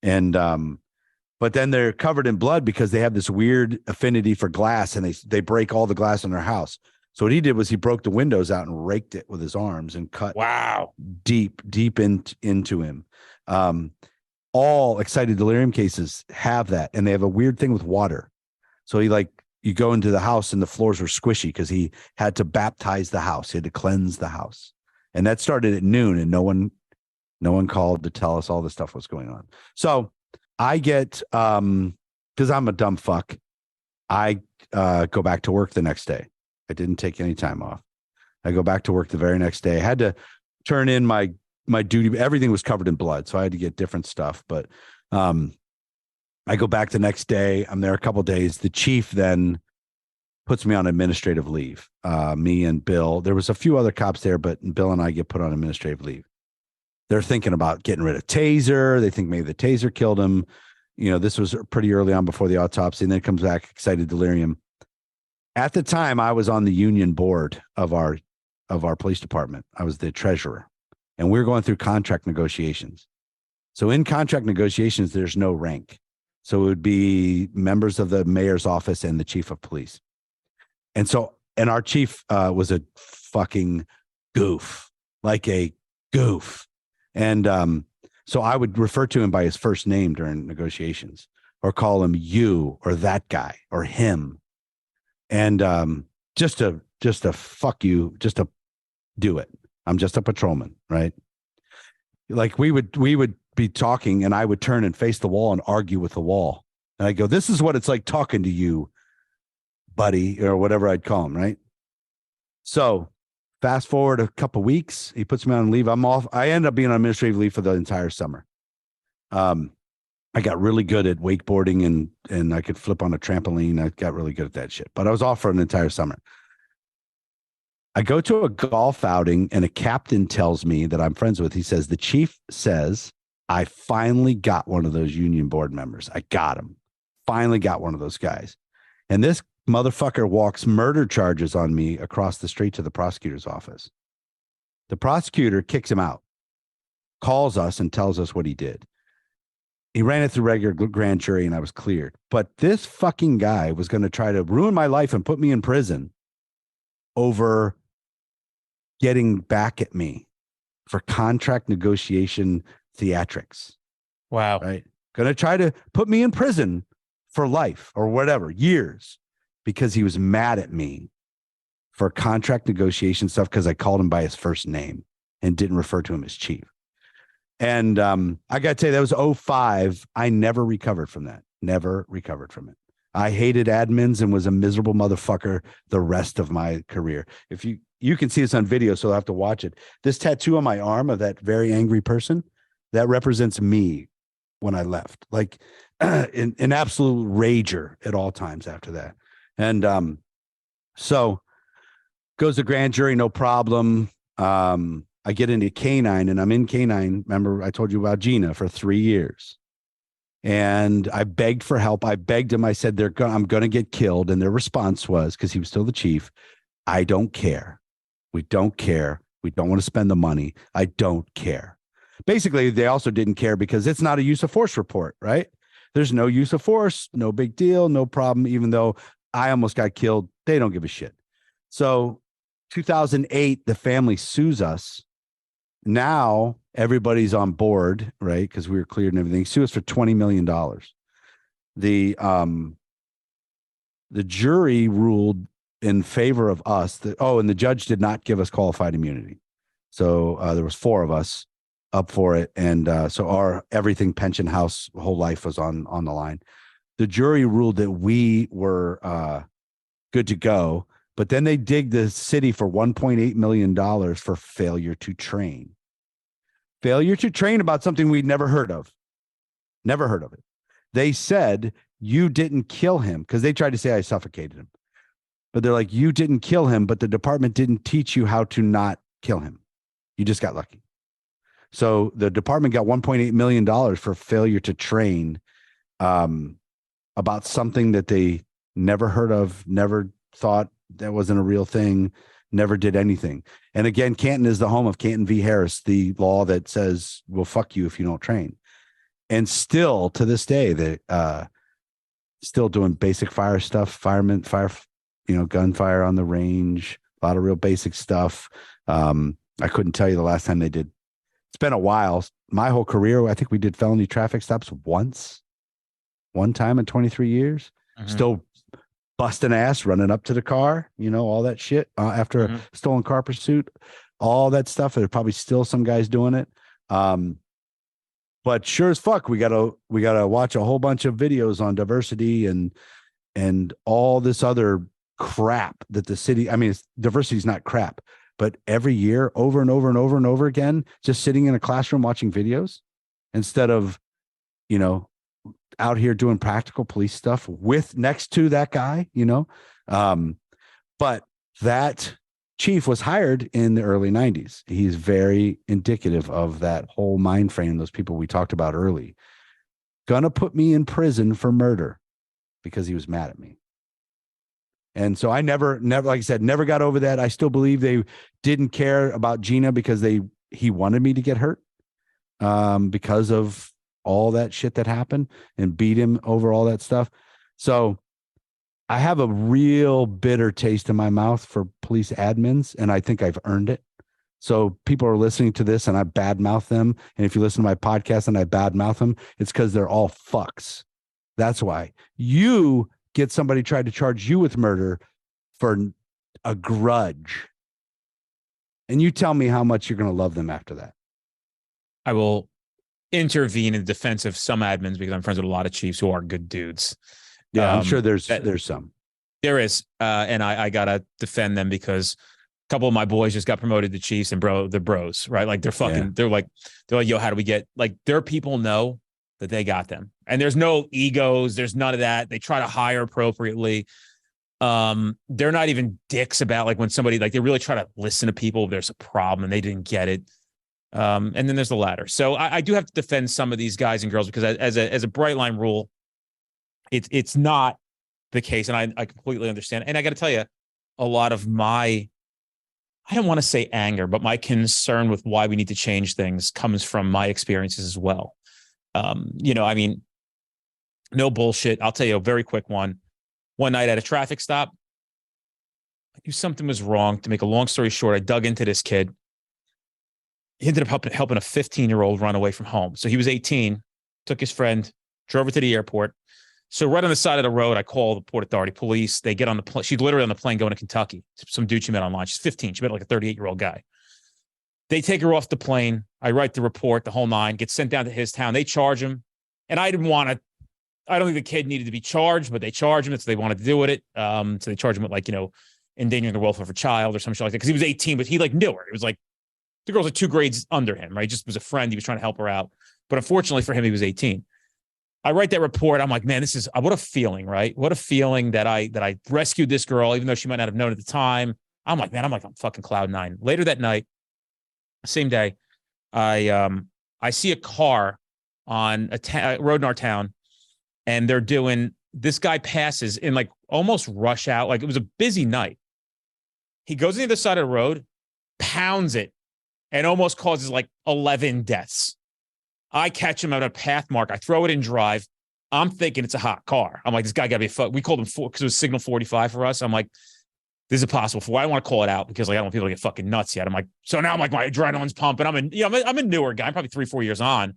And, but then they're covered in blood because they have this weird affinity for glass and they break all the glass in their house. So what he did was he broke the windows out and raked it with his arms and cut deep into him. All excited delirium cases have that. And they have a weird thing with water. So he you go into the house and the floors were squishy because he had to baptize the house. He had to cleanse the house. And that started at noon, and no one called to tell us all this stuff was going on. So I get, because I'm a dumb fuck, I go back to work the next day. I didn't take any time off. I go back to work the very next day. I had to turn in my duty. Everything was covered in blood, so I had to get different stuff. But I go back the next day. I'm there a couple of days. The chief then puts me on administrative leave. Me and Bill. There was a few other cops there, but Bill and I get put on administrative leave. They're thinking about getting rid of Taser. They think maybe the Taser killed him. This was pretty early on before the autopsy, and then it comes back excited delirium. At the time, I was on the union board of our police department. I was the treasurer, and we were going through contract negotiations. So in contract negotiations, there's no rank. So it would be members of the mayor's office and the chief of police. And our chief was a fucking goof, like a goof. And so I would refer to him by his first name during negotiations, or call him you or that guy or him. And just to fuck you, just to do it. I'm just a patrolman, right? Like we would be talking, and I would turn and face the wall and argue with the wall. And I go, this is what it's like talking to you, buddy, or whatever I'd call him, right? So fast forward a couple weeks, he puts me on leave. I'm off. I end up being on administrative leave for the entire summer. I got really good at wakeboarding and I could flip on a trampoline. I got really good at that shit, but I was off for an entire summer. I go to a golf outing, and a captain tells me that I'm friends with. He says, the chief says, I finally got one of those union board members. I got him. Finally got one of those guys. And this motherfucker walks murder charges on me across the street to the prosecutor's office. The prosecutor kicks him out, calls us and tells us what he did. He ran it through regular grand jury, and I was cleared. But this fucking guy was going to try to ruin my life and put me in prison over getting back at me for contract negotiation theatrics. Wow. Right. Going to try to put me in prison for life or whatever, years, because he was mad at me for contract negotiation stuff because I called him by his first name and didn't refer to him as chief. And I got to tell you, that was 2005. I never recovered from that. Never recovered from it. I hated admins and was a miserable motherfucker the rest of my career. If you can see this on video, so I'll have to watch it. This tattoo on my arm of that very angry person, that represents me when I left, like an absolute rager at all times after that. And so goes to grand jury, no problem. I get into canine, and I'm in canine. Remember, I told you about Gina for 3 years. And I begged for help. I begged him. I said, I'm going to get killed. And their response was, because he was still the chief, I don't care. We don't care. We don't want to spend the money. I don't care. Basically, they also didn't care because it's not a use of force report, right? There's no use of force, no big deal, no problem. Even though I almost got killed, they don't give a shit. So 2008, the family sues us. Now everybody's on board, right? Because we were cleared and everything. Sue us for $20 million. The jury ruled in favor of us. And the judge did not give us qualified immunity. So there was 4 of us up for it. And so our everything pension house whole life was on the line. The jury ruled that we were good to go. But then they dig the city for $1.8 million for failure to train. Failure to train about something we'd never heard of. Never heard of it. They said, you didn't kill him, because they tried to say I suffocated him. But they're like, you didn't kill him, but the department didn't teach you how to not kill him. You just got lucky. So the department got $1.8 million for failure to train about something that they never heard of, never thought that wasn't a real thing, never did anything. And again, Canton is the home of Canton v. Harris, the law that says, well, fuck you if you don't train. And still to this day, they still doing basic fire stuff, gunfire on the range, a lot of real basic stuff. I couldn't tell you the last time they did. It's been a while. My whole career, I think we did felony traffic stops one time in 23 years. Mm-hmm. Still busting ass, running up to the car, all that shit after a stolen car pursuit, all that stuff. There's probably still some guys doing it. But sure as fuck, we gotta watch a whole bunch of videos on diversity and all this other crap that the city. I mean, diversity is not crap, but every year, over and over and over and over again, just sitting in a classroom watching videos instead of, out here doing practical police stuff with next to that guy, but that chief was hired in the early 90s. He's very indicative of that whole mind frame. Those people we talked about early, gonna put me in prison for murder because he was mad at me. And so I never, like I said, never got over that. I still believe they didn't care about Gina because he wanted me to get hurt because of all that shit that happened and beat him over all that stuff. So I have a real bitter taste in my mouth for police admins, and I think I've earned it. So people are listening to this and I badmouth them. And if you listen to my podcast and I badmouth them, it's because they're all fucks. That's why. You get somebody tried to charge you with murder for a grudge, and you tell me how much you're going to love them after that. I will intervene in defense of some admins because I'm friends with a lot of chiefs who are good dudes. Yeah, I'm sure there's some. There is, and I gotta defend them because a couple of my boys just got promoted to chiefs, and they're bros, right? Like they're fucking, they're like, yo, how do we get, like, their people know that they got them, and there's no egos, there's none of that. They try to hire appropriately. They're not even dicks about, like, when somebody, like, they really try to listen to people if there's a problem and they didn't get it. And then there's the latter. So I do have to defend some of these guys and girls because as a bright line rule, it's not the case. And I completely understand. And I got to tell you, a lot of my, I don't want to say anger, but my concern with why we need to change things comes from my experiences as well. I mean, no bullshit. I'll tell you a very quick one. One night at a traffic stop, I knew something was wrong. To make a long story short, I dug into this kid. He ended up helping a 15-year-old run away from home. So he was 18, took his friend, drove her to the airport. So right on the side of the road, I call the Port Authority police. They get on the plane. She's literally on the plane going to Kentucky. Some dude she met online. She's 15. She met like a 38-year-old guy. They take her off the plane. I write the report, the whole nine, gets sent down to his town. They charge him. And I don't think the kid needed to be charged, but they charge him. That's what they wanted to do with it. So they charge him with, like, endangering the welfare of a child or some shit like that. Because he was 18, but he, like, knew her. It was like, the girl's like 2 grades under him, right? He just was a friend. He was trying to help her out. But unfortunately for him, he was 18. I write that report. I'm like, man, this is, what a feeling, right? What a feeling that I rescued this girl, even though she might not have known at the time. I'm like, man, I'm like on fucking cloud nine. Later that night, same day, I see a car on a road in our town, and this guy passes in like almost rush out. Like, it was a busy night. He goes on the other side of the road, pounds it, and almost causes like 11 deaths. I catch him at a path mark. I throw it in drive. I'm thinking it's a hot car. I'm like, this guy got to be fuck. We called him because it was signal 45 for us. I'm like, this is possible for. I don't want to call it out because, like, I don't want people to get fucking nuts yet. I'm like, so now I'm like, my adrenaline's pumping. I'm a newer guy. I'm probably 3-4 years on.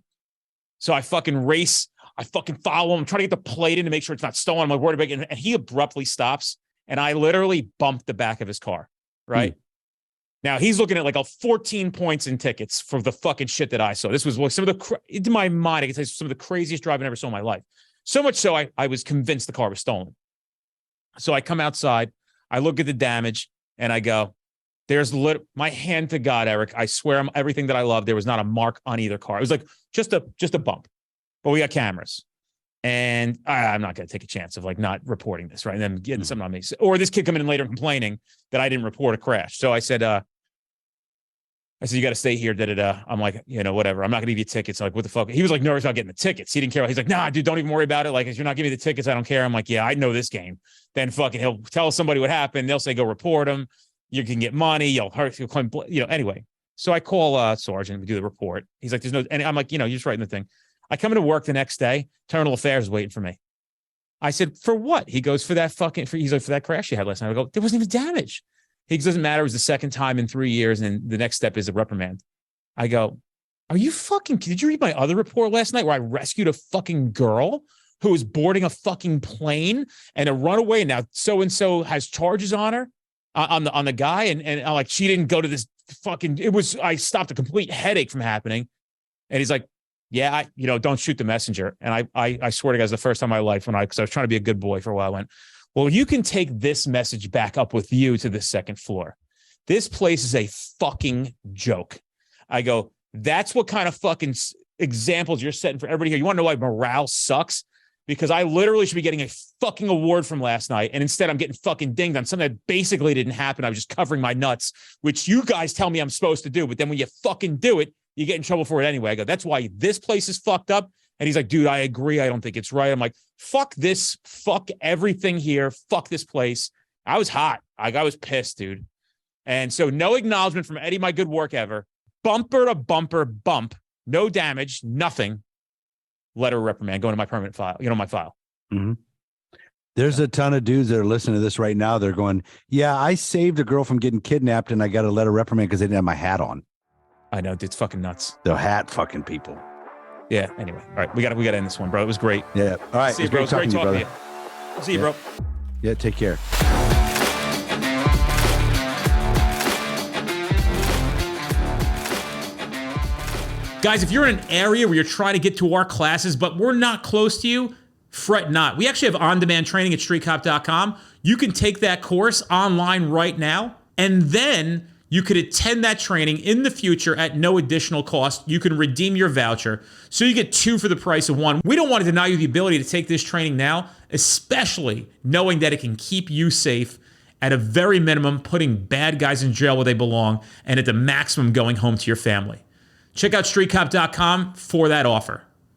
So I fucking race. I fucking follow him. I'm trying to get the plate in to make sure it's not stolen. I'm like, worried about it. And he abruptly stops. And I literally bumped the back of his car. Right. Now he's looking at like 14 points in tickets for the fucking shit that I saw. This was some of the, into my mind, I can tell you some of the craziest driving I ever saw in my life. So much so I was convinced the car was stolen. So I come outside, I look at the damage, and I go, there's my hand to God, Eric. I swear everything that I love, there was not a mark on either car. It was like just a bump, but we got cameras. And I'm not going to take a chance of like not reporting this, right? And then getting something on me. Or this kid coming in later and complaining that I didn't report a crash. So I said, you got to stay here. I'm like, whatever. I'm not going to give you tickets. I'm like, what the fuck? He was like nervous about getting the tickets. He didn't care. He's like, nah, dude, don't even worry about it. Like, if you're not giving me the tickets, I don't care. I'm like, yeah, I know this game. Then fucking he'll tell somebody what happened. They'll say, go report him. You can get money. You'll claim, anyway. So I call Sergeant. We do the report. He's like, there's no, and I'm like, you're just writing the thing. I come into work the next day. Terminal Affairs is waiting for me. I said, for what? He goes, for that crash you had last night. I go, there wasn't even damage. He doesn't matter. It was the second time in 3 years, and the next step is a reprimand. I go, are you fucking, did you read my other report last night where I rescued a fucking girl who was boarding a fucking plane and a runaway. And now so-and-so has charges on her, on the guy. And I'm like, she didn't go to this fucking, I stopped a complete headache from happening. And he's like, yeah, don't shoot the messenger. And I swear to God, it was the first time in my life because I was trying to be a good boy for a while. I went, well, you can take this message back up with you to the second floor. This place is a fucking joke. I go, that's what kind of fucking examples you're setting for everybody here. You want to know why morale sucks? Because I literally should be getting a fucking award from last night. And instead I'm getting fucking dinged on something that basically didn't happen. I was just covering my nuts, which you guys tell me I'm supposed to do. But then when you fucking do it, you get in trouble for it anyway. I go, that's why this place is fucked up. And he's like, dude, I agree. I don't think it's right. I'm like, fuck this. Fuck everything here. Fuck this place. I was hot. I was pissed, dude. And so no acknowledgement from Eddie, my good work ever. Bumper to bumper bump. No damage. Nothing. Letter of reprimand going to my permanent file, my file. Mm-hmm. There's a ton of dudes that are listening to this right now. They're going, yeah, I saved a girl from getting kidnapped and I got a letter of reprimand because they didn't have my hat on. I know. It's fucking nuts. They're hat fucking people. Yeah. Anyway. All right. We got to end this one, bro. It was great. Yeah. All right. See you, bro. It was great talking to you. See you, bro. Yeah. Take care. Guys, if you're in an area where you're trying to get to our classes, but we're not close to you, fret not. We actually have on-demand training at streetcop.com. You can take that course online right now, and then you could attend that training in the future at no additional cost. You can redeem your voucher, so you get 2 for the price of 1. We don't want to deny you the ability to take this training now, especially knowing that it can keep you safe at a very minimum, putting bad guys in jail where they belong, and at the maximum going home to your family. Check out streetcop.com for that offer.